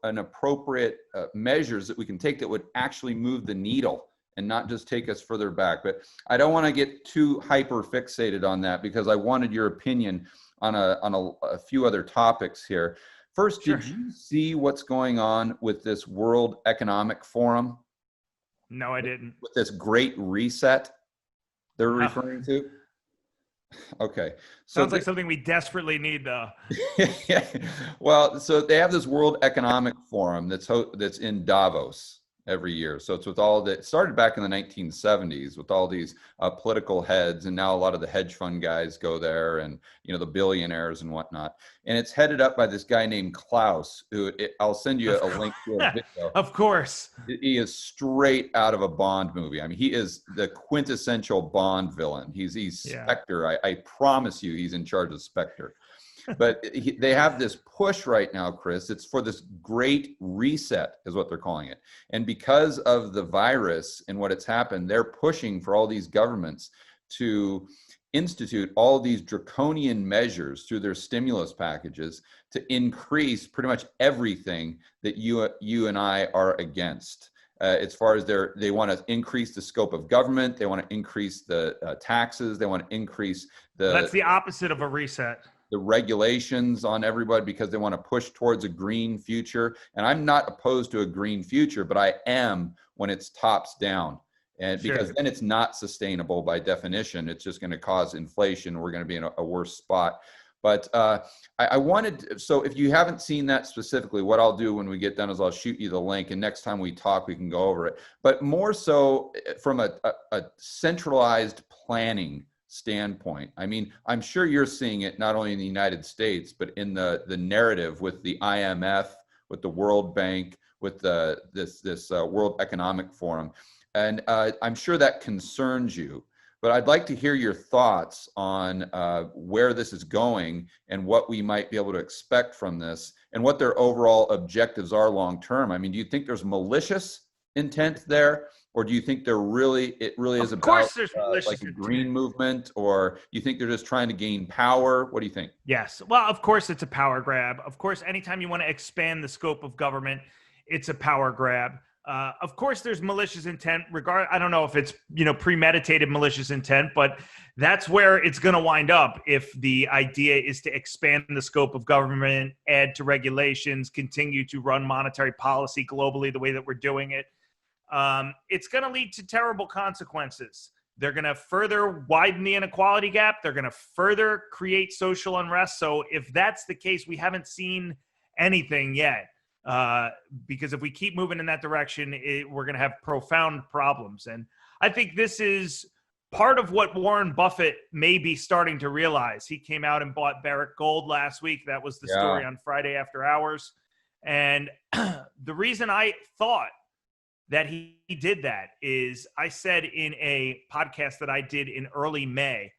an appropriate measures that we can take that would actually move the needle and not just take us further back. But I don't want to get too hyper fixated on that, because I wanted your opinion on a few other topics here. First, Sure. Did you see what's going on with this World Economic Forum? No, I didn't. With this great reset they're referring to? Okay. Sounds like something we desperately need, though. Well, so they have this World Economic Forum that's in Davos every year. So it's with all that. It started back in the 1970s with all these political heads, and now a lot of the hedge fund guys go there, and the billionaires and whatnot. And it's headed up by this guy named Klaus, who I'll send you a link to a video. Of course. He is straight out of a Bond movie. I mean, he is the quintessential Bond villain. He's Spectre. I promise you, he's in charge of Spectre. But they have this push right now, Chris. It's for this great reset is what they're calling it. And because of the virus and what it's happened, they're pushing for all these governments to institute all these draconian measures through their stimulus packages to increase pretty much everything that you and I are against. As far as they want to increase the scope of government, they want to increase the taxes, they want to increase That's the opposite of a reset. The regulations on everybody, because they want to push towards a green future. And I'm not opposed to a green future, but I am when it's tops down. And because then it's not sustainable by definition. It's just going to cause inflation. We're going to be in a worse spot. But I wanted, so if you haven't seen that specifically, what I'll do when we get done is I'll shoot you the link, and next time we talk, we can go over it. But more so from a centralized planning standpoint. I mean, I'm sure you're seeing it not only in the United States, but in the narrative with the IMF, with the World Bank, with this World Economic Forum. And I'm sure that concerns you. But I'd like to hear your thoughts on where this is going and what we might be able to expect from this and what their overall objectives are long term. I mean, do you think there's malicious intent there? Or do you think it really is about like a green movement? Or you think they're just trying to gain power? What do you think? Yes. Well, of course, it's a power grab. Of course, anytime you want to expand the scope of government, it's a power grab. Of course, there's malicious intent. I don't know if it's premeditated malicious intent, but that's where it's going to wind up if the idea is to expand the scope of government, add to regulations, continue to run monetary policy globally the way that we're doing it. It's going to lead to terrible consequences. They're going to further widen the inequality gap. They're going to further create social unrest. So if that's the case, we haven't seen anything yet. Because if we keep moving in that direction, we're going to have profound problems. And I think this is part of what Warren Buffett may be starting to realize. He came out and bought Barrick Gold last week. That was the story on Friday After Hours. And the reason I thought that he did that is I said in a podcast that I did in early May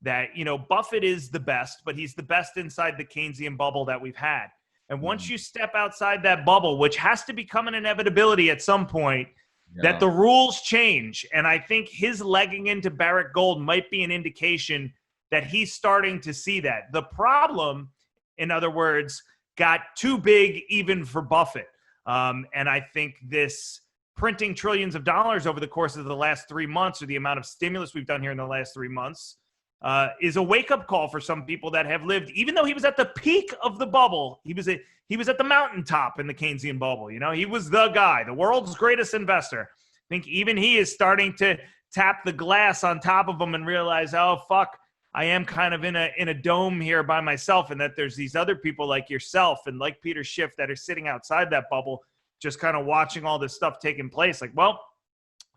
that, Buffett is the best, but he's the best inside the Keynesian bubble that we've had. And once you step outside that bubble, which has to become an inevitability at some point, that the rules change. And I think his legging into Barrick Gold might be an indication that he's starting to see that. The problem, in other words, got too big even for Buffett. And I think this printing trillions of dollars over the course of the last 3 months, or the amount of stimulus we've done here in the last 3 months, is a wake-up call for some people that have lived, even though he was at the peak of the bubble, he was at the mountaintop in the Keynesian bubble. You know, he was the guy, the world's greatest investor. I think even he is starting to tap the glass on top of him and realize, oh, fuck, I am kind of in a dome here by myself, and that there's these other people like yourself and like Peter Schiff that are sitting outside that bubble just kind of watching all this stuff taking place. Like, well,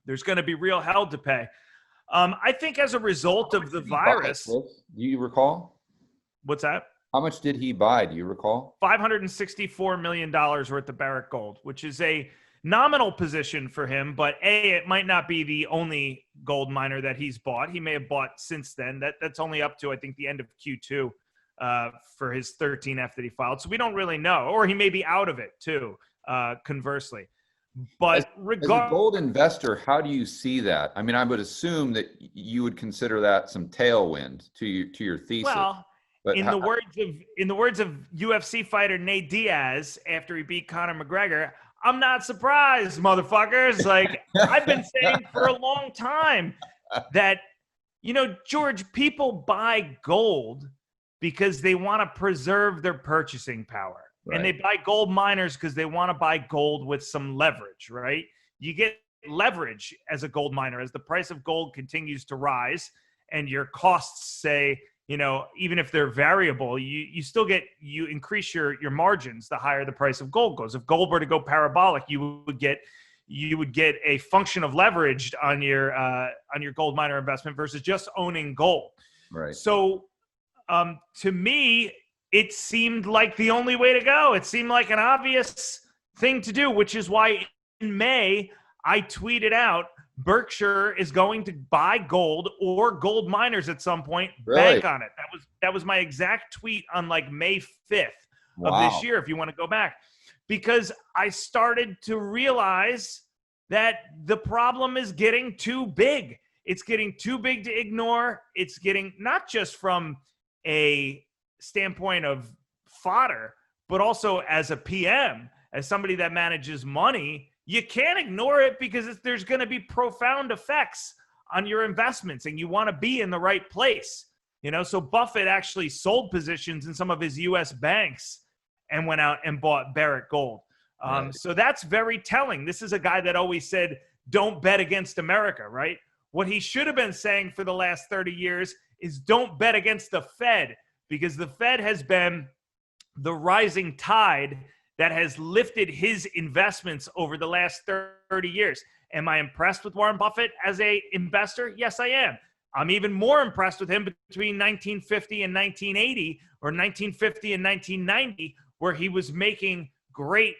there's going to be real hell to pay. I think as a result of the virus. Do you recall? What's that? How much did he buy? Do you recall? $564 million worth of Barrick Gold, which is a nominal position for him. But it might not be the only gold miner that he's bought. He may have bought since then. That's only up to, I think, the end of Q2 for his 13F that he filed. So we don't really know. Or he may be out of it too, conversely. But as a gold investor, how do you see that? I mean, I would assume that you would consider that some tailwind to your thesis. Well, but in the words of UFC fighter Nate Diaz after he beat Conor McGregor, I'm not surprised, motherfuckers. Like, I've been saying for a long time that, you know, George, people buy gold because they want to preserve their purchasing power. Right. And they buy gold miners because they want to buy gold with some leverage, right? You get leverage as a gold miner as the price of gold continues to rise and your costs, say, you know, even if they're variable, you increase your margins the higher the price of gold goes. If gold were to go parabolic, you would get a function of leverage on your gold miner investment versus just owning gold. Right. So to me, it seemed like the only way to go. It seemed like an obvious thing to do, which is why in May I tweeted out, Berkshire is going to buy gold or gold miners at some point. Really? Bank on it. That was my exact tweet on like May 5th of this year, if you want to go back. Because I started to realize that the problem is getting too big. It's getting too big to ignore. It's getting not just from a standpoint of fodder, but also as a PM, as somebody that manages money, you can't ignore it because there's going to be profound effects on your investments and you want to be in the right place. You know, so Buffett actually sold positions in some of his US banks and went out and bought Barrick Gold. Right. So that's very telling. This is a guy that always said, don't bet against America, right? What he should have been saying for the last 30 years is don't bet against the Fed, because the Fed has been the rising tide that has lifted his investments over the last 30 years. Am I impressed with Warren Buffett as an investor? Yes, I am. I'm even more impressed with him between 1950 and 1980, or 1950 and 1990, where he was making great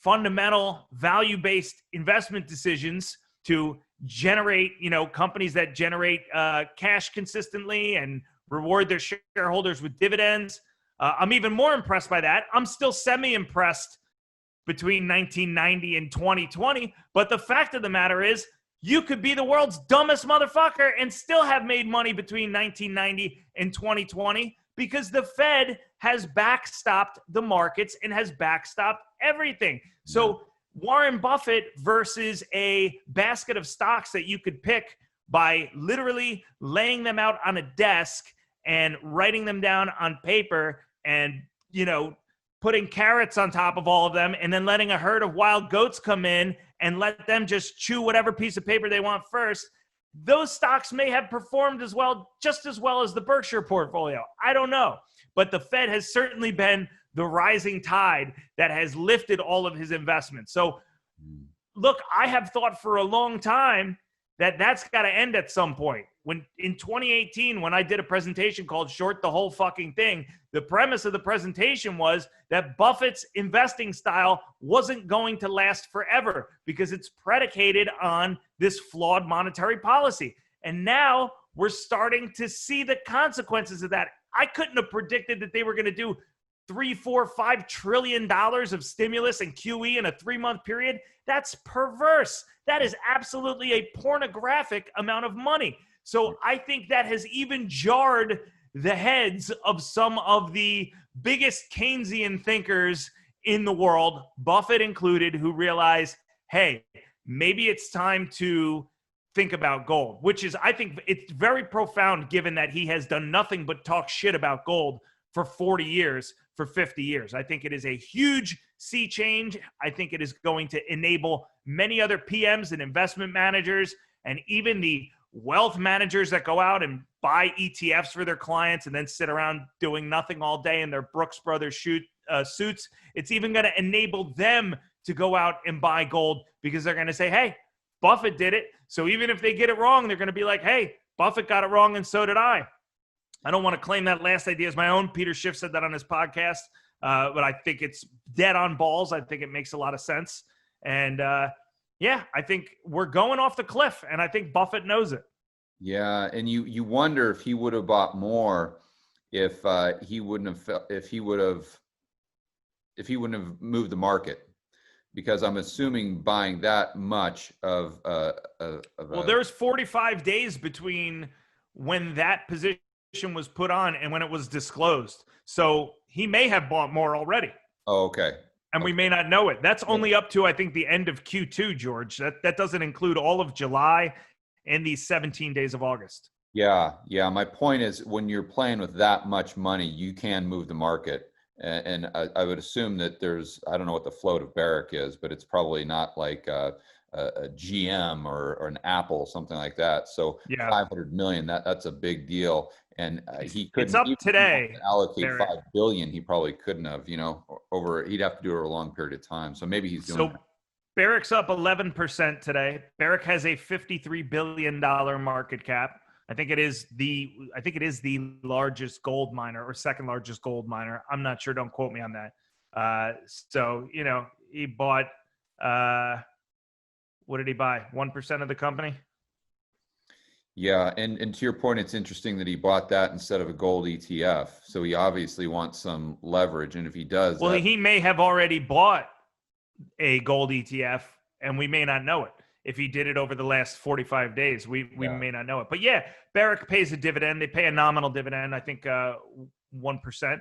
fundamental value-based investment decisions to generate, you know, companies that generate cash consistently and reward their shareholders with dividends. I'm even more impressed by that. I'm still semi-impressed between 1990 and 2020. But the fact of the matter is, you could be the world's dumbest motherfucker and still have made money between 1990 and 2020 because the Fed has backstopped the markets and has backstopped everything. So Warren Buffett versus a basket of stocks that you could pick by literally laying them out on a desk and writing them down on paper and, you know, putting carrots on top of all of them and then letting a herd of wild goats come in and let them just chew whatever piece of paper they want first. Those stocks may have performed as well, just as well as the Berkshire portfolio. I don't know. But the Fed has certainly been the rising tide that has lifted all of his investments. So, look, I have thought for a long time that that's got to end at some point. When in 2018, when I did a presentation called Short the Whole Fucking Thing, the premise of the presentation was that Buffett's investing style wasn't going to last forever because it's predicated on this flawed monetary policy. And now we're starting to see the consequences of that. I couldn't have predicted that they were going to do 3, 4, $5 trillion of stimulus and QE in a 3-month period. That's perverse. That is absolutely a pornographic amount of money. So I think that has even jarred the heads of some of the biggest Keynesian thinkers in the world, Buffett included, who realize, hey, maybe it's time to think about gold, which is, I think it's very profound given that he has done nothing but talk shit about gold for 40 years, for 50 years. I think it is a huge sea change. I think it is going to enable many other PMs and investment managers and even the wealth managers that go out and buy ETFs for their clients and then sit around doing nothing all day in their Brooks Brothers suits. It's even going to enable them to go out and buy gold because they're going to say, hey, Buffett did it. So even if they get it wrong, they're going to be like, hey, Buffett got it wrong and so did I. I don't want to claim that last idea as my own. Peter Schiff said that on his podcast, but I think it's dead on balls. I think it makes a lot of sense. And yeah, I think we're going off the cliff, and I think Buffett knows it. Yeah, and you wonder if he would have bought more if he wouldn't have moved the market, because I'm assuming buying that much of well, there's 45 days between when that position was put on and when it was disclosed, so he may have bought more already. Oh, okay. And we may not know it. That's only up to, I think, the end of Q2, George. That doesn't include all of July and these 17 days of August. Yeah. My point is, when you're playing with that much money, you can move the market. And I would assume that there's, I don't know what the float of Barrick is, but it's probably not like a GM or an Apple, something like that. So yeah. 500 million, that's a big deal. And he couldn't. It's up today. Allocate Barrick. $5 billion. He probably couldn't have. He'd have to do it over a long period of time. So maybe he's doing. So Barrick's up 11% today. Barrick has a $53 billion market cap. I think it is the largest gold miner or second largest gold miner. I'm not sure. Don't quote me on that. So he bought. What did he buy? 1% of the company. Yeah, and to your point, it's interesting that he bought that instead of a gold ETF. So he obviously wants some leverage, and if he does, well, he may have already bought a gold ETF, and we may not know it. If he did it over the last 45 days, we may not know it. But yeah, Barrick pays a dividend. They pay a nominal dividend, I think 1%.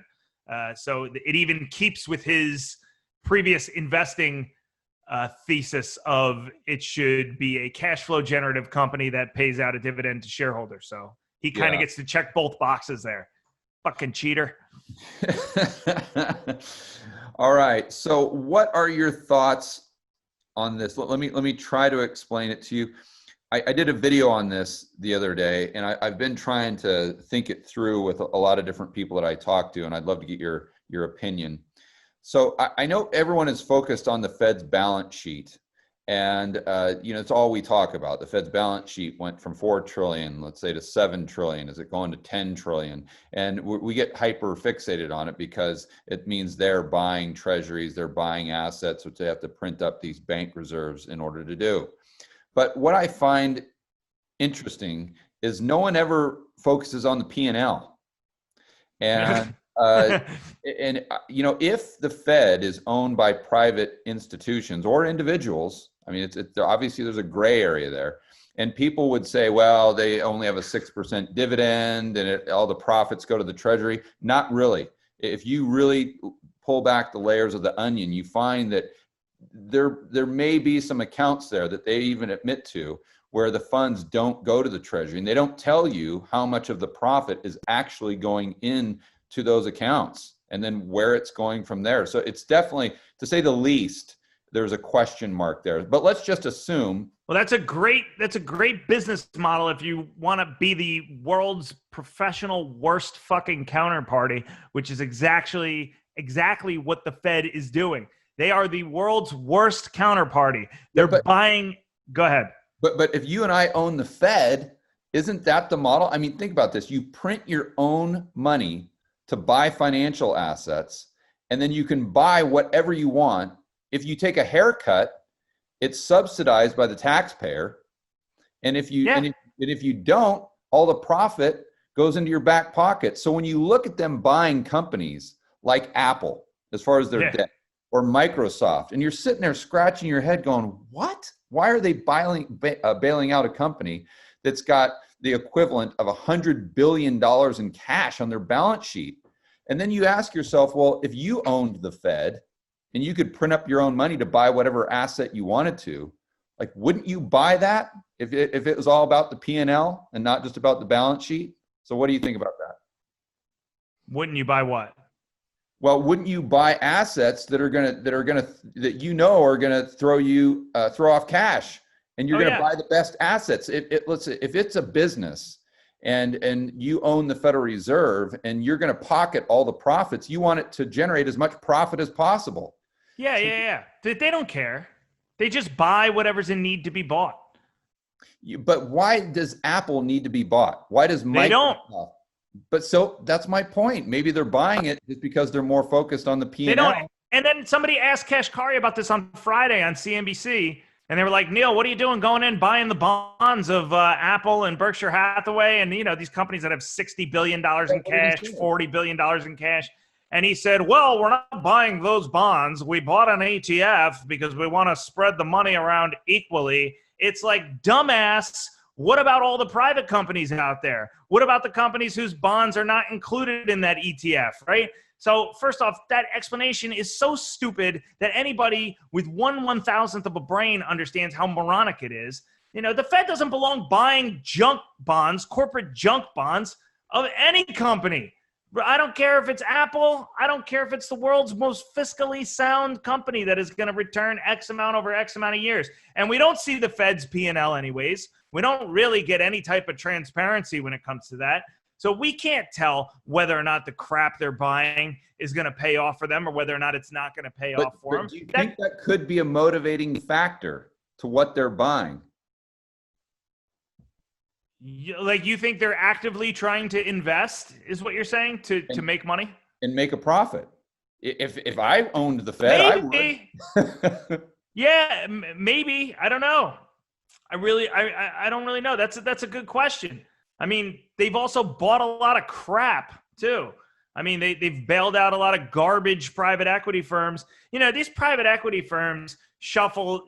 So it even keeps with his previous investing thesis of it should be a cash flow generative company that pays out a dividend to shareholders. So he kind of gets to check both boxes there. Fucking cheater. All right. So what are your thoughts on this? Let me try to explain it to you. I did a video on this the other day, and I've been trying to think it through with a lot of different people that I talk to, and I'd love to get your opinion. So I know everyone is focused on the Fed's balance sheet, and it's all we talk about. The Fed's balance sheet went from 4 trillion, let's say, to 7 trillion. Is it going to 10 trillion? And we get hyper fixated on it because it means they're buying treasuries, they're buying assets, which they have to print up these bank reserves in order to do. But what I find interesting is no one ever focuses on the P&L. And if the Fed is owned by private institutions or individuals, I mean, it's obviously there's a gray area there, and people would say, well, they only have a 6% dividend, and all the profits go to the Treasury. Not really. If you really pull back the layers of the onion, you find that there may be some accounts there that they even admit to where the funds don't go to the Treasury, and they don't tell you how much of the profit is actually going in to those accounts and then where it's going from there. So it's definitely, to say the least, there's a question mark there. But let's just assume. Well, that's a great business model if you want to be the world's professional worst fucking counterparty, which is exactly what the Fed is doing. They are the world's worst counterparty. They're buying. Go ahead. But if you and I own the Fed, isn't that the model? I mean, think about this. You print your own money to buy financial assets, and then you can buy whatever you want. If you take a haircut, it's subsidized by the taxpayer. And if you and if you don't, all the profit goes into your back pocket. So when you look at them buying companies like Apple, as far as their debt, or Microsoft, and you're sitting there scratching your head going, what? Why are they bailing out a company that's got the equivalent of $100 billion in cash on their balance sheet? And then you ask yourself, well, if you owned the Fed and you could print up your own money to buy whatever asset you wanted to, like, wouldn't you buy that if it was all about the P&L and not just about the balance sheet? So what do you think about that? Wouldn't you buy what? Well, wouldn't you buy assets that are gonna throw off cash, and you're gonna buy the best assets? If it's a business and you own the Federal Reserve and you're gonna pocket all the profits, you want it to generate as much profit as possible. Yeah. They don't care. They just buy whatever's in need to be bought. But why does Apple need to be bought? Why does Microsoft? They don't. But so that's my point. Maybe they're buying it just because they're more focused on the P&L. They don't. And then somebody asked Kashkari about this on Friday on CNBC, and they were like, Neil, what are you doing going in buying the bonds of Apple and Berkshire Hathaway and, these companies that have $60 billion in cash, $40 billion in cash? And he said, well, we're not buying those bonds. We bought an ETF because we want to spread the money around equally. It's like, dumbass. What about all the private companies out there? What about the companies whose bonds are not included in that ETF, right? So first off, that explanation is so stupid that anybody with 1/1000th of a brain understands how moronic it is. The Fed doesn't belong buying junk bonds, corporate junk bonds of any company. I don't care if it's Apple. I don't care if it's the world's most fiscally sound company that is going to return X amount over X amount of years. And we don't see the Fed's P&L anyways. We don't really get any type of transparency when it comes to that. So we can't tell whether or not the crap they're buying is going to pay off for them or whether or not it's not going to pay off for them. Do you think that could be a motivating factor to what they're buying? Like, you think they're actively trying to invest, is what you're saying, to make money? And make a profit. If I owned the Fed, maybe. I would. Yeah, maybe. I don't know. I don't really know. That's a good question. I mean, they've also bought a lot of crap too. I mean, they've bailed out a lot of garbage private equity firms. These private equity firms shuffle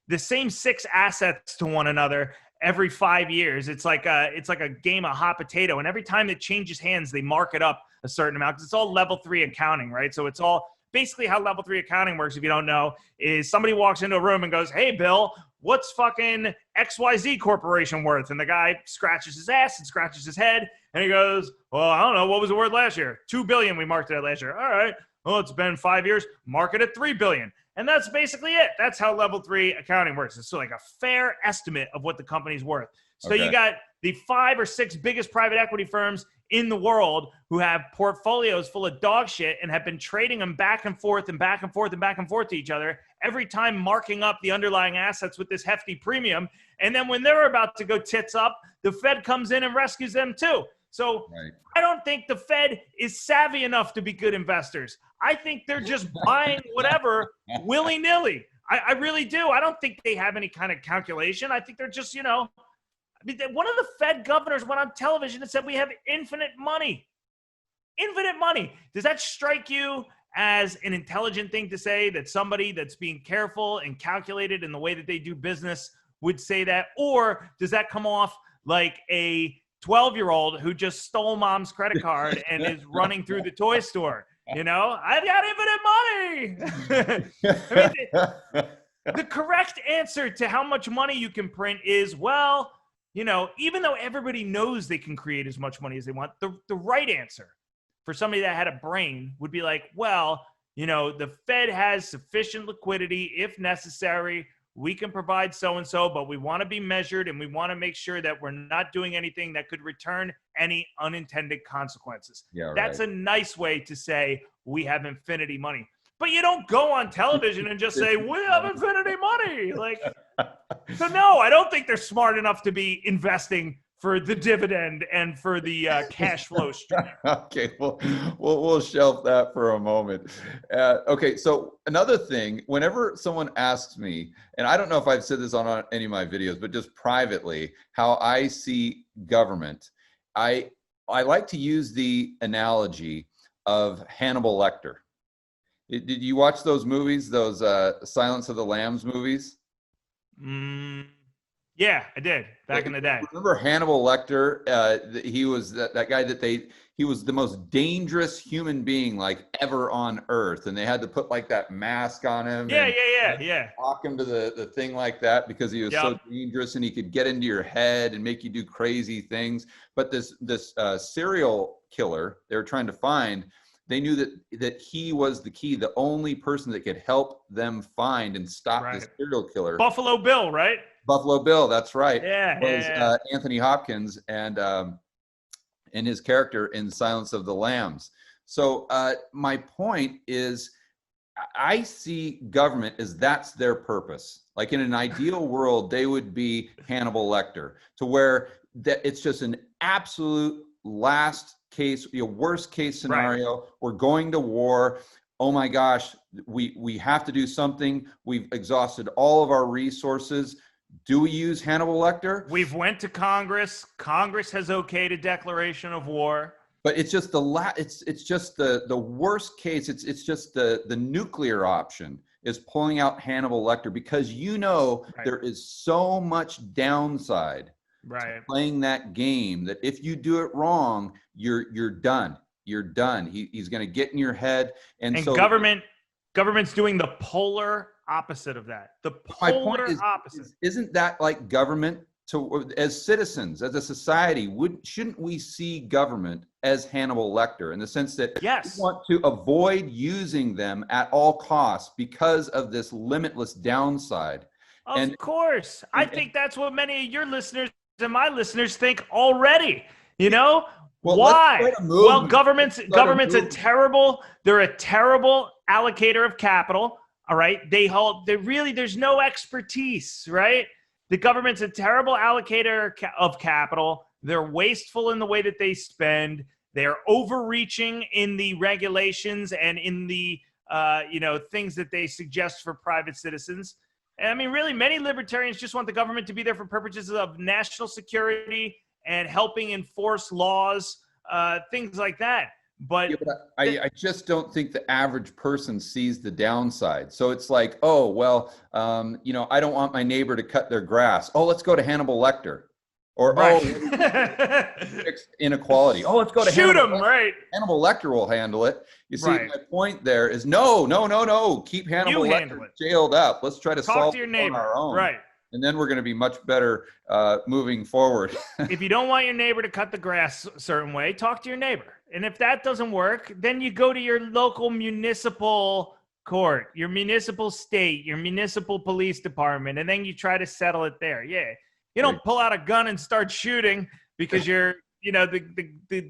the same 6 assets to one another every 5 years. It's like a game of hot potato. And every time it changes hands, they mark it up a certain amount because it's all level 3 accounting, right? So it's all basically how level 3 accounting works. If you don't know, is somebody walks into a room and goes, hey, Bill, what's fucking XYZ Corporation worth? And the guy scratches his ass and scratches his head. And he goes, well, I don't know. What was the word last year? $2 billion we marked it at last year. All right. Well, it's been 5 years. Mark it at $3 billion. And that's basically it. That's how level 3 accounting works. It's like a fair estimate of what the company's worth. So you got the 5 or 6 biggest private equity firms in the world who have portfolios full of dog shit and have been trading them back and forth and back and forth and back and forth to each other, every time marking up the underlying assets with this hefty premium. And then when they're about to go tits up, the Fed comes in and rescues them too. So I don't think the Fed is savvy enough to be good investors. I think they're just buying whatever willy-nilly. I really do. I don't think they have any kind of calculation. I think they're just, I mean, one of the Fed governors went on television and said we have infinite money. Infinite money. Does that strike you as an intelligent thing to say, that somebody that's being careful and calculated in the way that they do business would say that? Or does that come off like a 12-year-old who just stole mom's credit card and is running through the toy store? I've got infinite money. I mean, the correct answer to how much money you can print is, well, even though everybody knows they can create as much money as they want, the right answer for somebody that had a brain would be like, well, the Fed has sufficient liquidity if necessary. We can provide so-and-so, but we want to be measured and we want to make sure that we're not doing anything that could return any unintended consequences. Yeah, That's a nice way to say we have infinity money. But you don't go on television and just say, we have infinity money. So no, I don't think they're smart enough to be investing for the dividend and for the cash flow stream. Okay, we'll shelf that for a moment. Okay, so another thing, whenever someone asks me, and I don't know if I've said this on any of my videos, but just privately, how I see government, I like to use the analogy of Hannibal Lecter. Did you watch those movies, those Silence of the Lambs movies? Yeah, I did back in the day. Remember Hannibal Lecter? He was that guy he was the most dangerous human being like ever on earth. And they had to put like that mask on him Yeah. lock him to the thing like that because he was so dangerous and he could get into your head and make you do crazy things. But this serial killer they were trying to find, they knew that he was the key, the only person that could help them find and stop this serial killer. Buffalo Bill, right? Buffalo Bill, that's right. Yeah. Anthony Hopkins and his character in Silence of the Lambs. So my point is, I see government as that's their purpose. Like in an ideal world, they would be Hannibal Lecter, to where that it's just an absolute last case, worst case scenario. We're going to war. Oh my gosh, we have to do something. We've exhausted all of our resources. Do we use Hannibal Lecter? We've went to Congress. Congress has okayed a declaration of war. But it's just it's just the worst case. It's just the nuclear option is pulling out Hannibal Lecter because there is so much downside to playing that game that if you do it wrong, you're done. You're done. He's going to get in your head, and so government's doing the polar opposite of that. The polar opposite. Isn't that like government? As citizens, as a society, shouldn't we see government as Hannibal Lecter in the sense that we want to avoid using them at all costs because of this limitless downside? Of course. I think that's what many of your listeners and my listeners think already. Why? Well, government's a terrible allocator of capital. All right. There's no expertise, right? The government's a terrible allocator of capital. They're wasteful in the way that they spend. They're overreaching in the regulations and in the, things that they suggest for private citizens. And I mean, really, many libertarians just want the government to be there for purposes of national security and helping enforce laws, things like that. But I just don't think the average person sees the downside. So it's like, oh, well, I don't want my neighbor to cut their grass. Oh, let's go to Hannibal Lecter. Or, fix inequality. Oh, let's go to Shoot Hannibal him, Lecter. right. Hannibal Lecter will handle it. You see, my point there is no. Keep Hannibal Lecter jailed up. Let's try to solve it on our own. Right. And then we're going to be much better moving forward. If you don't want your neighbor to cut the grass a certain way, talk to your neighbor. And if that doesn't work, then you go to your local municipal court, your municipal state, your municipal police department, and then you try to settle it there. Yeah. You don't pull out a gun and start shooting because the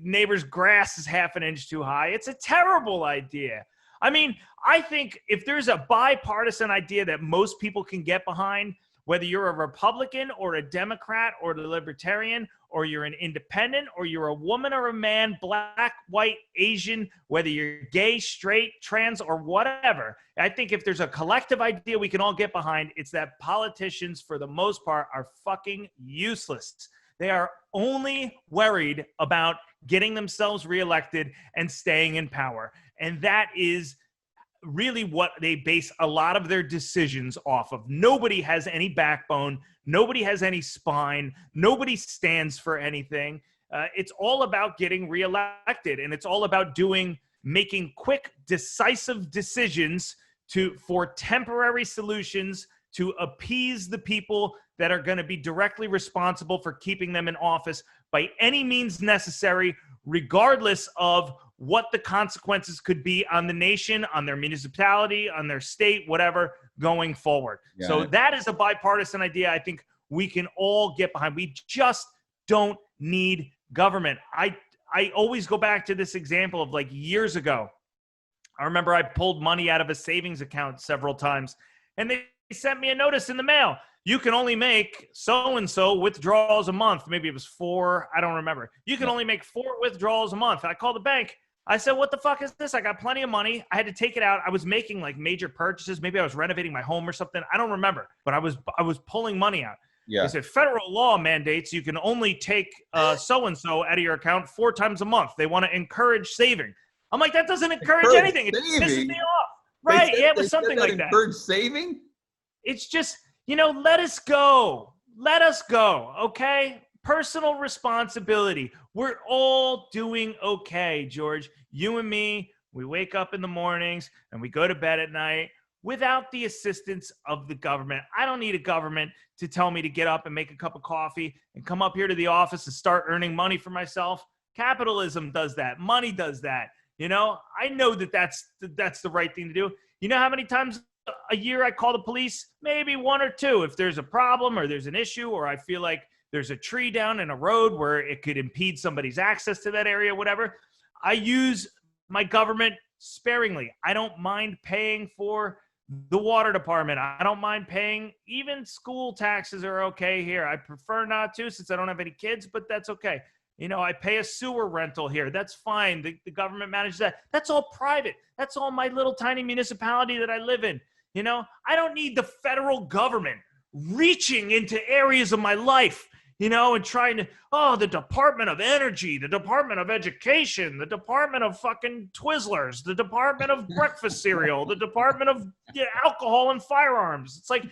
neighbor's grass is half an inch too high. It's a terrible idea. I mean, I think if there's a bipartisan idea that most people can get behind, whether you're a Republican or a Democrat or a Libertarian, or you're an independent, or you're a woman or a man, black, white, Asian, whether you're gay, straight, trans, or whatever, I think if there's a collective idea we can all get behind, it's that politicians, for the most part, are fucking useless. They are only worried about getting themselves reelected and staying in power. And that is really what they base a lot of their decisions off of. Nobody has any backbone. Nobody has any spine. Nobody stands for anything. It's all about getting reelected, and it's all about making quick, decisive decisions for temporary solutions to appease the people that are going to be directly responsible for keeping them in office by any means necessary, regardless of what the consequences could be on the nation, on their municipality, on their state, whatever, going forward. Yeah. So that is a bipartisan idea I think we can all get behind. We just don't need government. I always go back to this example of like years ago. I remember I pulled money out of a savings account several times, and they sent me a notice in the mail. You can only make so-and-so withdrawals a month. Maybe it was 4. I don't remember. You can only make 4 withdrawals a month. I called the bank. I said, what the fuck is this? I got plenty of money. I had to take it out. I was making like major purchases. Maybe I was renovating my home or something. I don't remember, but I was pulling money out. Yeah. They said federal law mandates you can only take so-and-so out of your account 4 times a month. They want to encourage saving. I'm like, that doesn't encourage anything. It pisses me off. Right. Yeah, it was something like that. Encourage saving? It's just, let us go. Let us go. Okay. Personal responsibility. We're all doing okay, George. You and me, we wake up in the mornings and we go to bed at night without the assistance of the government. I don't need a government to tell me to get up and make a cup of coffee and come up here to the office and start earning money for myself. Capitalism does that. Money does that. I know that that's the right thing to do. You know how many times a year I call the police? Maybe one or two. If there's a problem or there's an issue or I feel like there's a tree down in a road where it could impede somebody's access to that area, whatever, I use my government sparingly. I don't mind paying for the water department. I don't mind paying. Even school taxes are okay here. I prefer not to since I don't have any kids, but that's okay. I pay a sewer rental here. That's fine. The government manages that. That's all private. That's all my little tiny municipality that I live in. I don't need the federal government reaching into areas of my life, and trying to, the Department of Energy, the Department of Education, the Department of fucking Twizzlers, the Department of Breakfast Cereal, the Department of Alcohol and Firearms. It's like,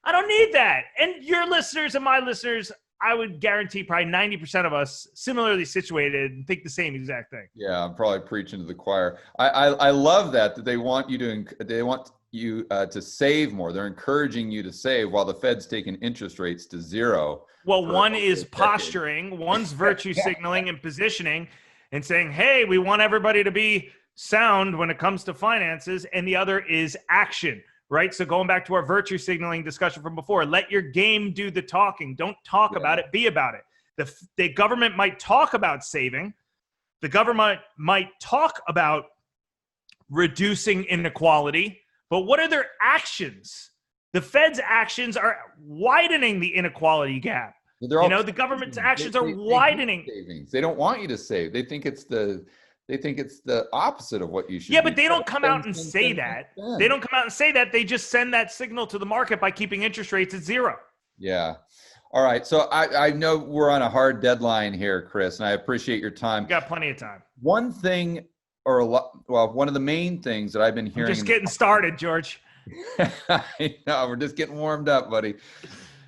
I don't need that. And your listeners and my listeners, I would guarantee probably 90% of us similarly situated think the same exact thing. Yeah, I'm probably preaching to the choir. I love that they want you to save more. They're encouraging you to save while the Fed's taking interest rates to zero. Well, one is posturing, one's virtue signaling and positioning and saying, hey, we want everybody to be sound when it comes to finances. And the other is action. Right. So going back to our virtue signaling discussion from before, let your game do the talking. Don't talk about it. Be about it. The government might talk about saving. The government might talk about reducing inequality. But what are their actions? The Fed's actions are widening the inequality gap. The government's actions are widening. Savings. They don't want you to save. They think it's the opposite of what you should. Yeah, but they don't come out and say that. They don't come out and say that. They just send that signal to the market by keeping interest rates at zero. Yeah. All right. So I know we're on a hard deadline here, Chris, and I appreciate your time. You got plenty of time. One thing one of the main things that I've been hearing. I'm just getting started, George. I know, we're just getting warmed up, buddy.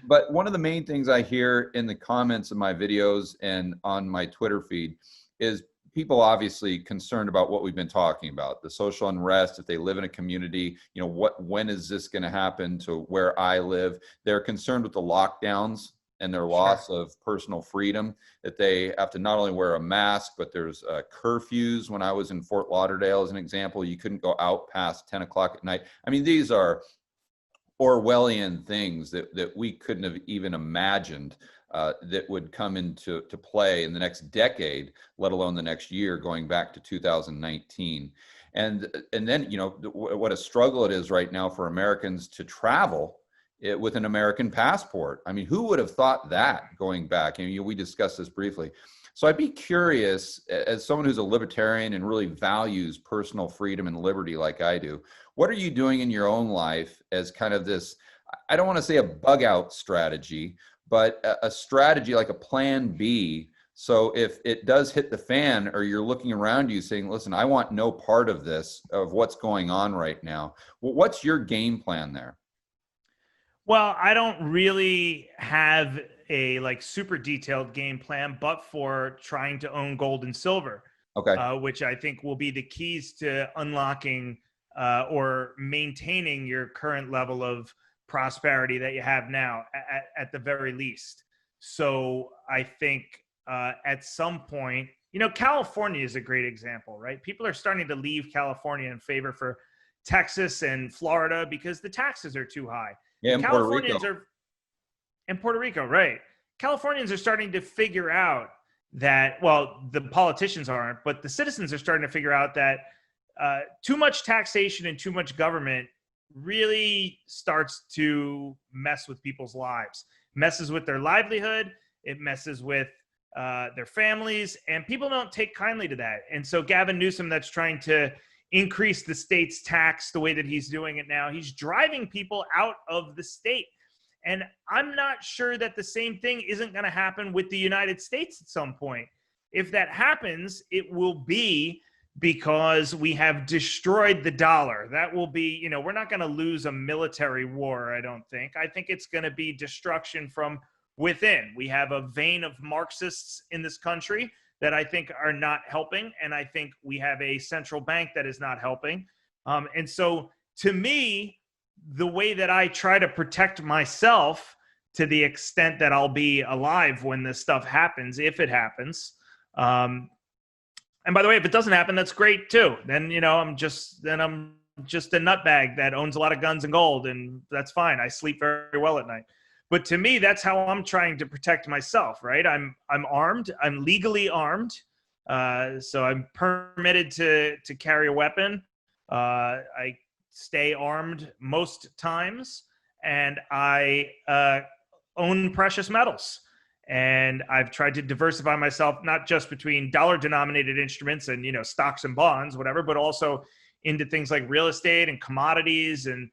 But one of the main things I hear in the comments of my videos and on my Twitter feed is people obviously concerned about what we've been talking about, the social unrest, if they live in a community, when is this going to happen to where I live? They're concerned with the lockdowns and their loss of personal freedom, that they have to not only wear a mask, but there's curfews. When I was in Fort Lauderdale, as an example, you couldn't go out past 10 o'clock at night. I mean, these are Orwellian things that we couldn't have even imagined that would come into play in the next decade, let alone the next year, going back to 2019. And then, what a struggle it is right now for Americans to travel with an American passport. I mean, who would have thought that going back? And we discussed this briefly. So I'd be curious, as someone who's a libertarian and really values personal freedom and liberty like I do, what are you doing in your own life as kind of this, I don't want to say a bug out strategy, but a strategy like a plan B. So if it does hit the fan, or you're looking around you saying, listen, I want no part of this, of what's going on right now. Well, what's your game plan there? Well, I don't really have a super detailed game plan, but for trying to own gold and silver, which I think will be the keys to unlocking or maintaining your current level of prosperity that you have now at the very least. So I think at some point, California is a great example, right? People are starting to leave California in favor for Texas and Florida because the taxes are too high. Yeah, and Puerto Rico, right. Californians are starting to figure out that, well, the politicians aren't, but the citizens are starting to figure out that too much taxation and too much government really starts to mess with people's lives, messes with their livelihood, it messes with their families, and people don't take kindly to that. And so Gavin Newsom, that's trying to increase the state's tax the way that he's doing it now, he's driving people out of the state. And I'm not sure that the same thing isn't going to happen with the United States at some point. If that happens, it will be because we have destroyed the dollar. That will be, we're not going to lose a military war, I don't think. I think it's going to be destruction from within. We have a vein of Marxists in this country that I think are not helping. And I think we have a central bank that is not helping. And so to me, the way that I try to protect myself to the extent that I'll be alive when this stuff happens, if it happens, and by the way, if it doesn't happen, that's great too. Then, I'm just a nutbag that owns a lot of guns and gold, and that's fine. I sleep very well at night. But to me, that's how I'm trying to protect myself, right? I'm armed. I'm legally armed. So I'm permitted to carry a weapon. I stay armed most times, and I own precious metals. And I've tried to diversify myself, not just between dollar-denominated instruments and, stocks and bonds, whatever, but also into things like real estate and commodities, and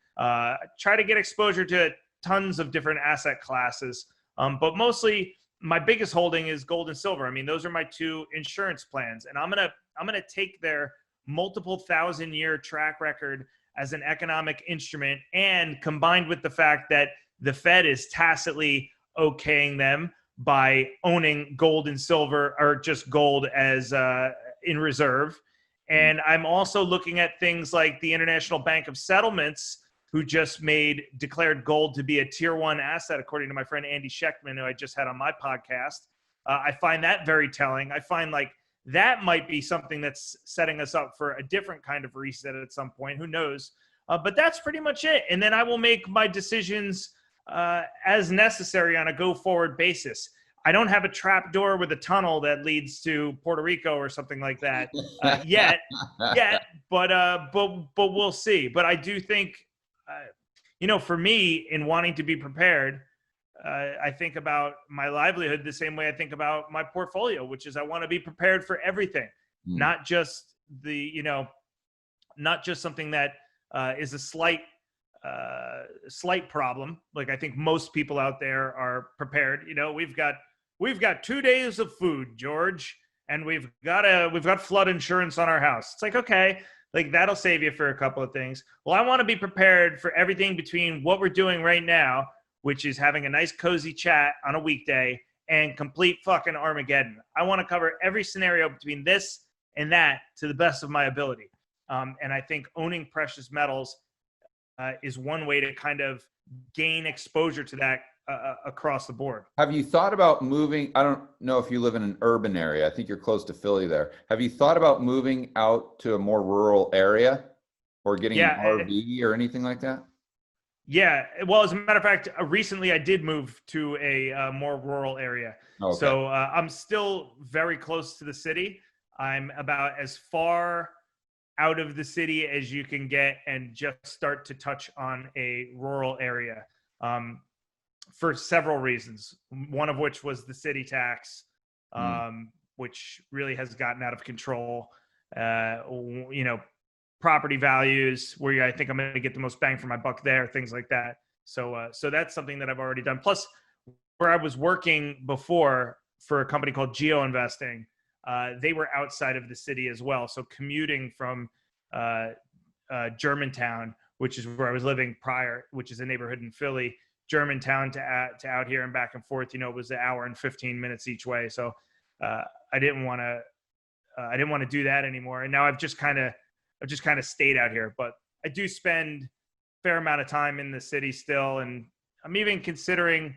try to get exposure to tons of different asset classes. But mostly my biggest holding is gold and silver. I mean, those are my two insurance plans. And I'm gonna take their multiple thousand-year track record as an economic instrument, and combined with the fact that the Fed is tacitly okaying them by owning gold and silver, or just gold as in reserve. And I'm also looking at things like the International Bank of Settlements, who just declared gold to be a tier 1 asset, according to my friend Andy Schechtman, who I just had on my podcast. I find that very telling. I find like that might be something that's setting us up for a different kind of reset at some point. Who knows? But that's pretty much it. And then I will make my decisions as necessary on a go-forward basis. I don't have a trap door with a tunnel that leads to Puerto Rico or something like that yet, but we'll see. But I do think, for me, in wanting to be prepared, I think about my livelihood the same way I think about my portfolio, which is I want to be prepared for everything, not just not just something that is a slight problem. Like I think most people out there are prepared. We've got 2 days of food, George, and we've got flood insurance on our house. It's like, okay, like that'll save you for a couple of things. Well, I want to be prepared for everything between what we're doing right now, which is having a nice cozy chat on a weekday, and complete fucking Armageddon. I want to cover every scenario between this and that to the best of my ability. And I think owning precious metals is one way to kind of gain exposure to that across the board. Have you thought about moving? I don't know if you live in an urban area. I think you're close to Philly there. Have you thought about moving out to a more rural area, or getting an RV or anything like that? Yeah. Well, as a matter of fact, recently I did move to a more rural area. Okay. So I'm still very close to the city. I'm about as far out of the city as you can get, and just start to touch on a rural area for several reasons. One of which was the city tax, which really has gotten out of control. Property values, where I think I'm going to get the most bang for my buck there, things like that. So that's something that I've already done. Plus, where I was working before for a company called Geo Investing, they were outside of the city as well. So commuting from Germantown, which is where I was living prior, which is a neighborhood in Philly, Germantown to out here and back and forth, it was an hour and 15 minutes each way. So I didn't want to do that anymore. And now I've just kind of stayed out here. But I do spend a fair amount of time in the city still, and I'm even considering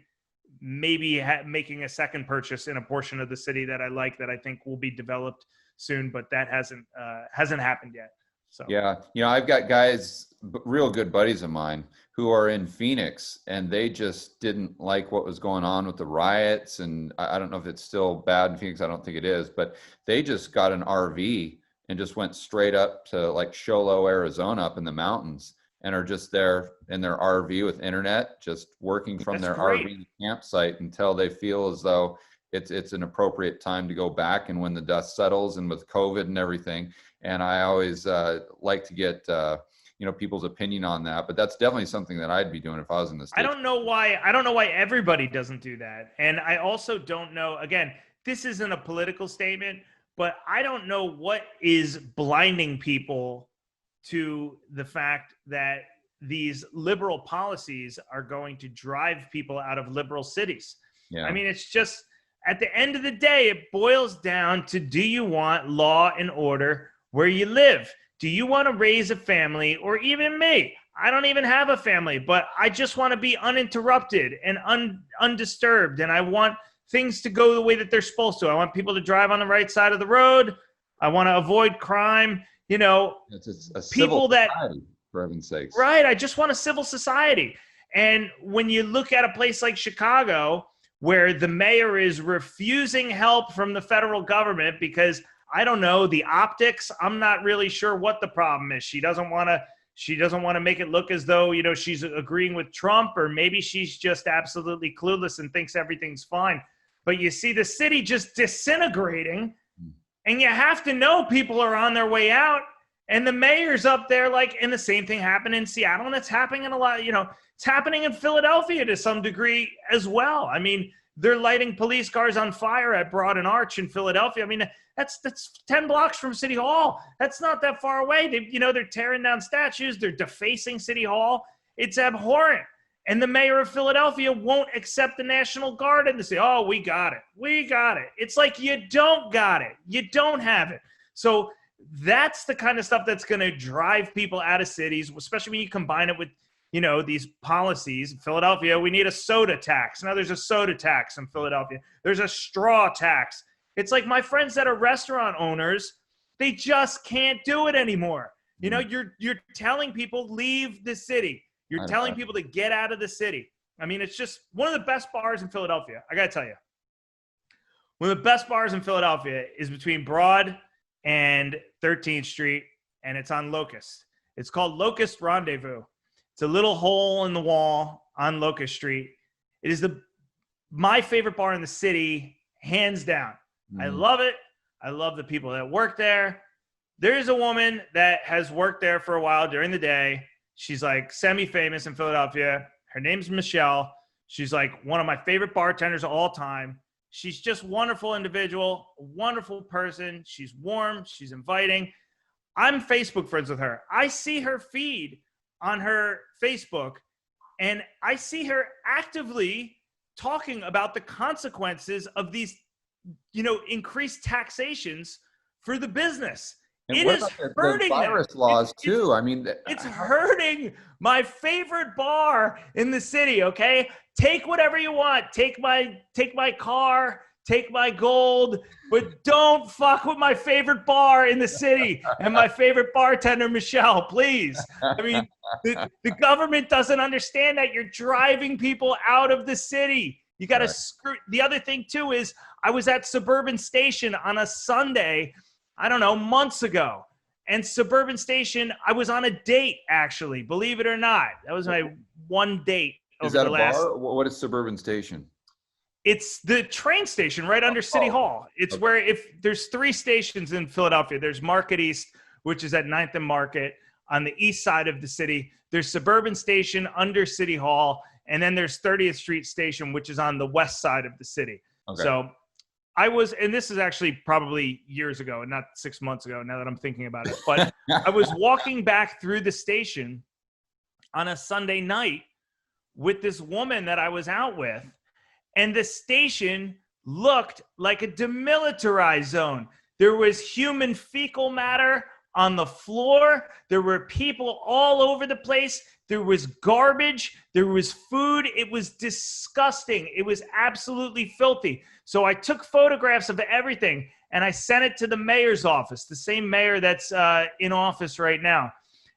maybe making a second purchase in a portion of the city that I like, that I think will be developed soon, but that hasn't happened yet. So yeah, I've got guys, real good buddies of mine, who are in Phoenix, and they just didn't like what was going on with the riots. And I don't know if it's still bad in Phoenix. I don't think it is, but they just got an RV and just went straight up to like Show Low, Arizona, up in the mountains, and are just there in their RV with internet, just working from their RV campsite until they feel as though it's an appropriate time to go back, and when the dust settles, and with COVID and everything. And I always like to get people's opinion on that, but that's definitely something that I'd be doing if I was in the States. I don't know why everybody doesn't do that. And I also don't know, again, this isn't a political statement, But I don't know what is blinding people to the fact that these liberal policies are going to drive people out of liberal cities. Yeah. I mean, it's just, at the end of the day, it boils down to, do you want law and order where you live? Do you want to raise a family? Or even me, I don't even have a family, but I just want to be uninterrupted and undisturbed. And I want things to go the way that they're supposed to. I want people to drive on the right side of the road. I want to avoid crime. You know, it's a people civil that, society, for heaven's sakes. right. I just want a civil society. And when you look at a place like Chicago, where the mayor is refusing help from the federal government because, I don't know, the optics, I'm not really sure what the problem is. She doesn't want to make it look as though, you know, she's agreeing with Trump, or maybe she's just absolutely clueless and thinks everything's fine. But you see the city just disintegrating, and you have to know people are on their way out, and the mayor's up there like, and the same thing happened in Seattle, and it's happening in a lot, you know, it's happening in Philadelphia to some degree as well. I mean, they're lighting police cars on fire at Broad and Arch in Philadelphia. I mean, that's 10 blocks from City Hall. That's not that far away. They're tearing down statues. They're defacing City Hall. It's abhorrent. And the mayor of Philadelphia won't accept the National Guard and they say, oh, we got it. We got it. It's like, you don't got it. You don't have it. So that's the kind of stuff that's going to drive people out of cities, especially when you combine it with, you know, these policies. In Philadelphia, we need a soda tax. Now there's a soda tax in Philadelphia. There's a straw tax. It's like my friends that are restaurant owners, they just can't do it anymore. You know, you're telling people leave the city. You're telling people to get out of the city. I mean, it's just one of the best bars in Philadelphia. I got to tell you, one of the best bars in Philadelphia is between Broad and 13th Street, and it's on Locust. It's called Locust Rendezvous. It's a little hole in the wall on Locust Street. It is my favorite bar in the city, hands down. I love it. I love the people that work there. There is a woman that has worked there for a while during the day. She's like semi-famous in Philadelphia. Her name's Michelle. She's like one of my favorite bartenders of all time. She's just wonderful individual, wonderful person. She's warm. She's inviting. I'm Facebook friends with her. I see her feed on her Facebook, and I see her actively talking about the consequences of these, you know, increased taxations for the business. And it is hurting the virus laws too. I mean, it's hurting my favorite bar in the city. Okay, take whatever you want. Take my car. Take my gold, but don't fuck with my favorite bar in the city and my favorite bartender, Michelle, please. I mean, the government doesn't understand that. You're driving people out of the city. You got to screw. The other thing too is I was at Suburban Station on a Sunday, I don't know, months ago. And Suburban Station, I was on a date, actually, believe it or not. That was my one date. Is that a bar? What is Suburban Station? It's the train station right under City Hall. It's where, if there's 3 stations in Philadelphia, there's Market East, which is at 9th and Market on the east side of the city. There's Suburban Station under City Hall. And then there's 30th Street Station, which is on the west side of the city. Okay. So I was, and this is actually probably years ago and not 6 months ago now that I'm thinking about it, but I was walking back through the station on a Sunday night with this woman that I was out with. And the station looked like a demilitarized zone. There was human fecal matter on the floor. There were people all over the place. There was garbage. There was food. It was disgusting. It was absolutely filthy. So I took photographs of everything and I sent it to the mayor's office, the same mayor that's in office right now.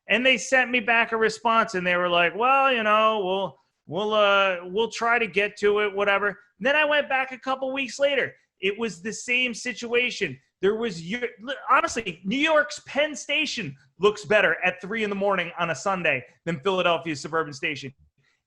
And they sent me back a response and they were like, well, you know, we'll try to get to it, whatever. And then I went back a couple weeks later. It was the same situation. There was, honestly, New York's Penn Station looks better at 3 a.m. on a Sunday than Philadelphia's Suburban Station.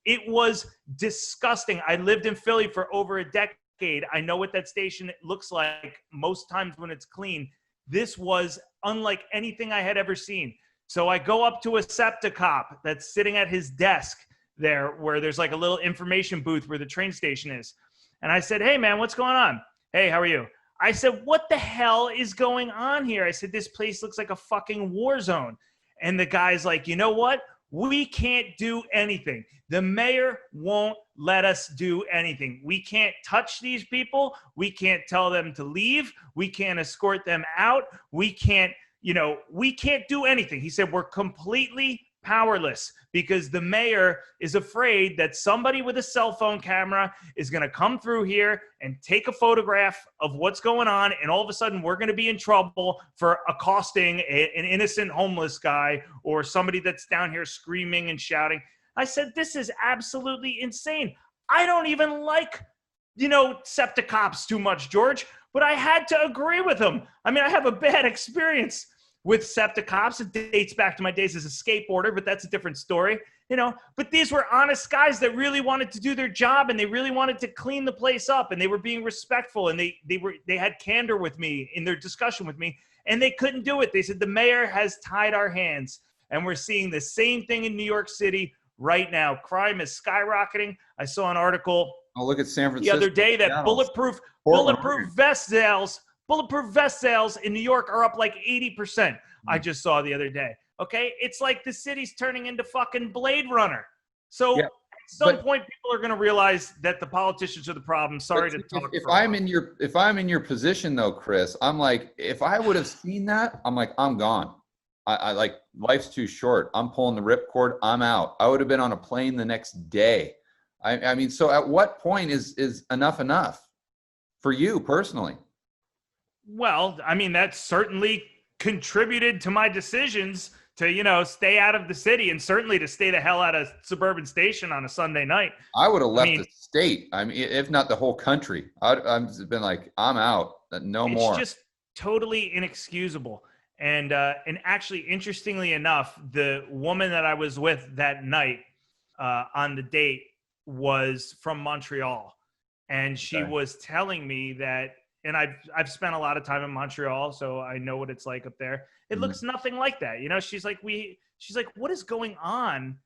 It was disgusting. I lived in Philly for over a decade. I know what that station looks like most times when it's clean. This was unlike anything I had ever seen. So I go up to a SEPTA cop that's sitting at his desk there where there's like a little information booth where the train station is. And I said, hey, man, what's going on? Hey, how are you? I said, what the hell is going on here? I said, this place looks like a fucking war zone. And the guy's like, you know what? We can't do anything. The mayor won't let us do anything. We can't touch these people. We can't tell them to leave. We can't escort them out. We can't do anything. He said, we're completely powerless because the mayor is afraid that somebody with a cell phone camera is going to come through here and take a photograph of what's going on, and all of a sudden we're going to be in trouble for accosting an innocent homeless guy or somebody that's down here screaming and shouting. I said, this is absolutely insane. I don't even like, septic cops too much, George, but I had to agree with him. I mean, I have a bad experience with septic cops. It dates back to my days as a skateboarder, but that's a different story, But these were honest guys that really wanted to do their job, and they really wanted to clean the place up, and they were being respectful, and they had candor with me in their discussion with me, and they couldn't do it. They said the mayor has tied our hands, and we're seeing the same thing in New York City right now. Crime is skyrocketing. I saw an article look at San Francisco the other day that bulletproof vest sales in New York are up like 80%. I just saw the other day. Okay. It's like the city's turning into fucking Blade Runner. So at some point people are going to realize that the politicians are the problem. Sorry to talk. If I'm in your position though, Chris, I'm like, if I would have seen that, I'm like, I'm gone. I like, life's too short. I'm pulling the ripcord. I'm out. I would have been on a plane the next day. I mean, so at what point is enough for you personally? Well, I mean, that certainly contributed to my decisions to, stay out of the city, and certainly to stay the hell out of suburban station on a Sunday night. I would have left the state. I mean, if not the whole country. I've been like, I'm out. No more. It's just totally inexcusable. And actually, interestingly enough, the woman that I was with that night on the date was from Montreal, and she was telling me that, and I've spent a lot of time in Montreal, so I know what it's like up there. It looks nothing like that. She's like, what is going on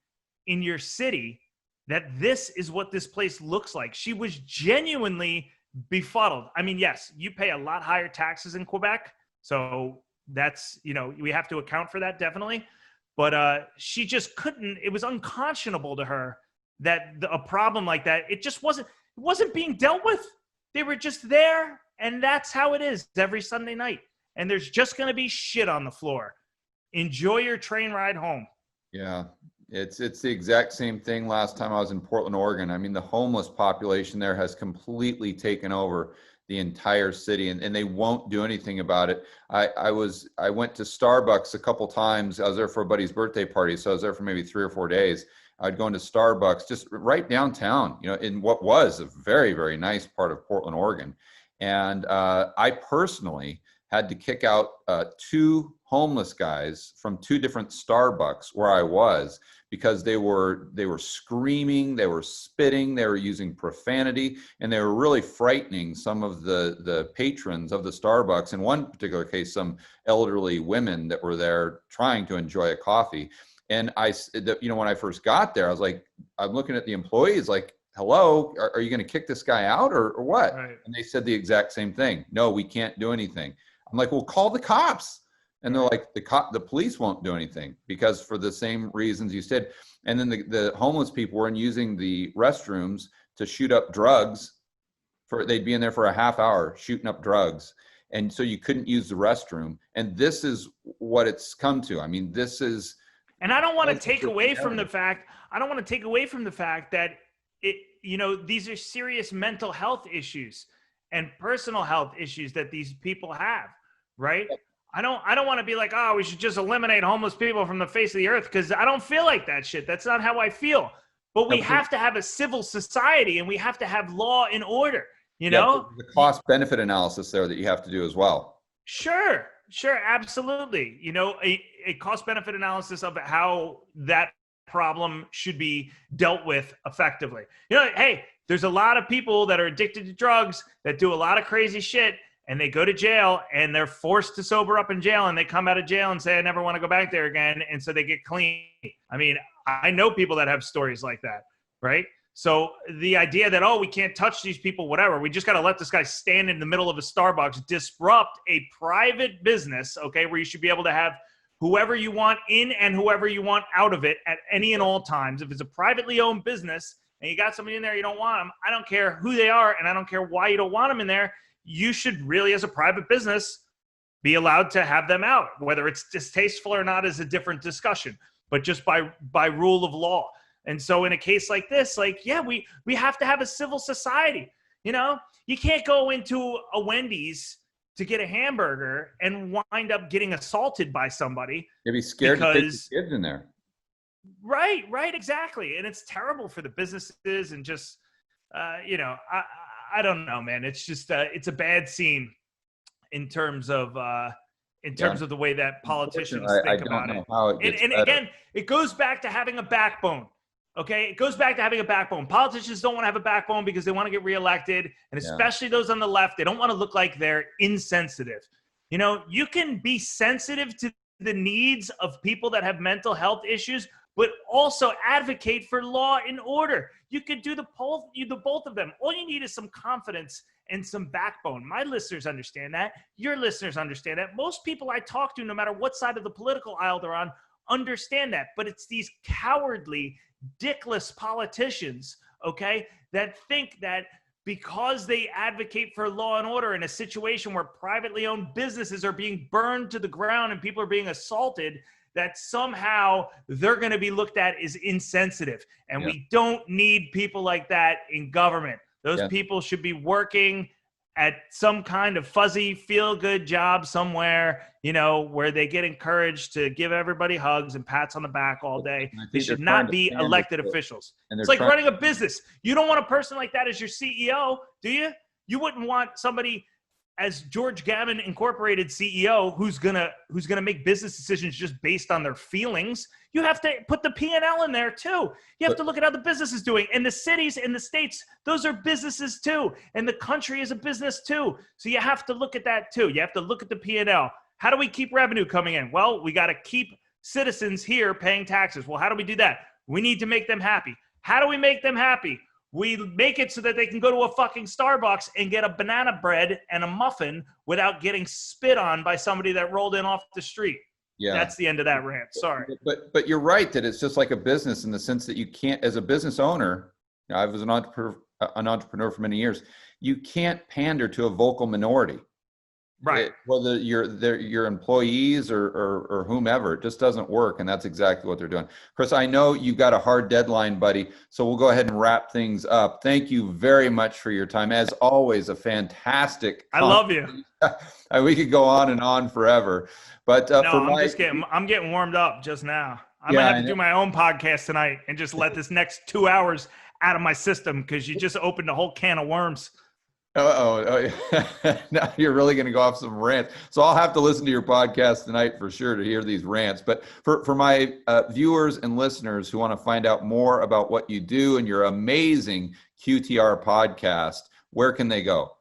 in your city that this is what this place looks like? She was genuinely befuddled. I mean, yes, you pay a lot higher taxes in Quebec, so that's, we have to account for that, definitely. But she just couldn't, it was unconscionable to her that a problem like that, it wasn't being dealt with. They were just there, and that's how it is every Sunday night. And there's just going to be shit on the floor. Enjoy your train ride home. Yeah, it's the exact same thing last time I was in Portland, Oregon. I mean, the homeless population there has completely taken over the entire city, and they won't do anything about it. I went to Starbucks a couple times. I was there for a buddy's birthday party, so I was there for maybe 3 or 4 days. I'd go into Starbucks just right downtown, in what was a very, very nice part of Portland, Oregon. And I personally had to kick out 2 homeless guys from 2 different Starbucks where I was, because they were screaming, they were spitting, they were using profanity, and they were really frightening some of the patrons of the Starbucks. In one particular case, some elderly women that were there trying to enjoy a coffee. And when I first got there, I was like, I'm looking at the employees like, hello, are you going to kick this guy out or what? Right. And they said the exact same thing. No, we can't do anything. I'm like, well, call the cops. And they're like, the police won't do anything, because for the same reasons you said. And then the homeless people were using the restrooms to shoot up drugs. They'd be in there for a half hour shooting up drugs. And so you couldn't use the restroom. And this is what it's come to. I mean, this is. And I don't want to take away from the fact, that these are serious mental health issues and personal health issues that these people have, right? I don't want to be like, oh, we should just eliminate homeless people from the face of the earth, because I don't feel like that shit. That's not how I feel. But we have to have a civil society, and we have to have law and order, The cost benefit analysis there that you have to do as well. Sure, absolutely. A cost benefit analysis of how that problem should be dealt with effectively. Hey, there's a lot of people that are addicted to drugs that do a lot of crazy shit, and they go to jail, and they're forced to sober up in jail, and they come out of jail and say, I never want to go back there again. And so they get clean. I mean, I know people that have stories like that, right? So the idea that, oh, we can't touch these people, whatever, we just got to let this guy stand in the middle of a Starbucks, disrupt a private business, okay, where you should be able to have whoever you want in and whoever you want out of it at any and all times. If it's a privately owned business and you got somebody in there you don't want them, I don't care who they are and I don't care why you don't want them in there. You should really, as a private business, be allowed to have them out. Whether it's distasteful or not is a different discussion, but just by rule of law. And so in a case like this, like, yeah, we have to have a civil society. You know, you can't go into a Wendy's to get a hamburger and wind up getting assaulted by somebody. You'd be scared to take the kids in there. Right, exactly. And it's terrible for the businesses and just, you know, I don't know, man. It's just, it's a bad scene in terms of the way that politicians think about it. And again, it goes back to having a backbone. Okay, it goes back to having a backbone. Politicians don't want to have a backbone because they want to get reelected, and especially those on the left, they don't want to look like they're insensitive. You know, you can be sensitive to the needs of people that have mental health issues, but also advocate for law and order. You could do the both of them. All you need is some confidence and some backbone. My listeners understand that. Your listeners understand that. Most people I talk to, no matter what side of the political aisle they're on, understand that. But it's these cowardly, dickless politicians, okay, that think that because they advocate for law and order in a situation where privately owned businesses are being burned to the ground and people are being assaulted, that somehow they're going to be looked at as insensitive. And we don't need people like that in government. Those people should be working at some kind of fuzzy feel-good job somewhere, you know, where they get encouraged to give everybody hugs and pats on the back all day. They should not be elected officials. It's like running a business. You don't want a person like that as your CEO, do you? You wouldn't want somebody as George Gammon Incorporated CEO who's gonna make business decisions just based on their feelings. You have to put the P&L in there too. You have to look at how the business is doing. And the cities and the states, those are businesses too. And the country is a business too. So you have to look at that too. You have to look at the P&L. How do we keep revenue coming in? Well, we got to keep citizens here paying taxes. Well, how do we do that? We need to make them happy. How do we make them happy? We make it so that they can go to a fucking Starbucks and get a banana bread and a muffin without getting spit on by somebody that rolled in off the street. Yeah. That's the end of that rant. Sorry. But you're right that it's just like a business in the sense that you can't, as a business owner, I was an entrepreneur for many years, you can't pander to a vocal minority. Right. Whether your employees or whomever, it just doesn't work. And that's exactly what they're doing. Chris, I know you've got a hard deadline, buddy. So we'll go ahead and wrap things up. Thank you very much for your time. As always, a fantastic. I love you. We could go on and on forever. But no, I'm getting warmed up just now. I'm going to have to do my own podcast tonight and just let this next 2 hours out of my system because you just opened a whole can of worms. Now you're really going to go off some rants. So I'll have to listen to your podcast tonight for sure to hear these rants. But for my viewers and listeners who want to find out more about what you do and your amazing QTR podcast, where can they go?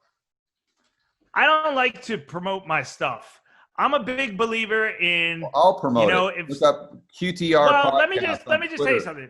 I don't like to promote my stuff. I'm a big believer in. Well, I'll promote it. Look up QTR. Well, let me just tell you something.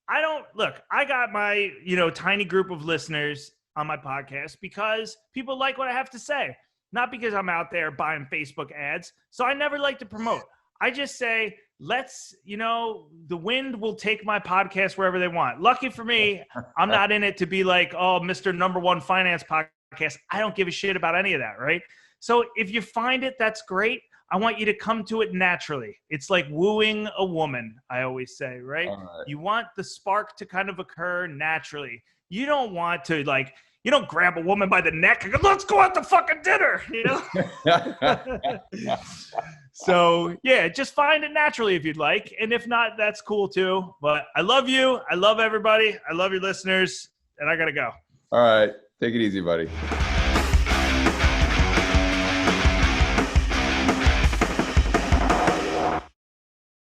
I got my tiny group of listeners on my podcast because people like what I have to say, not because I'm out there buying Facebook ads. So I never like to promote. I just say, the wind will take my podcast wherever they want. Lucky for me, I'm not in it to be like, oh, Mr. Number One Finance Podcast. I don't give a shit about any of that, right? So if you find it, that's great. I want you to come to it naturally. It's like wooing a woman, I always say, right? You want the spark to kind of occur naturally. You don't want to you don't grab a woman by the neck and go, let's go out to fucking dinner, So, yeah, just find it naturally if you'd like. And if not, that's cool too. But I love you. I love everybody. I love your listeners. And I got to go. All right. Take it easy, buddy.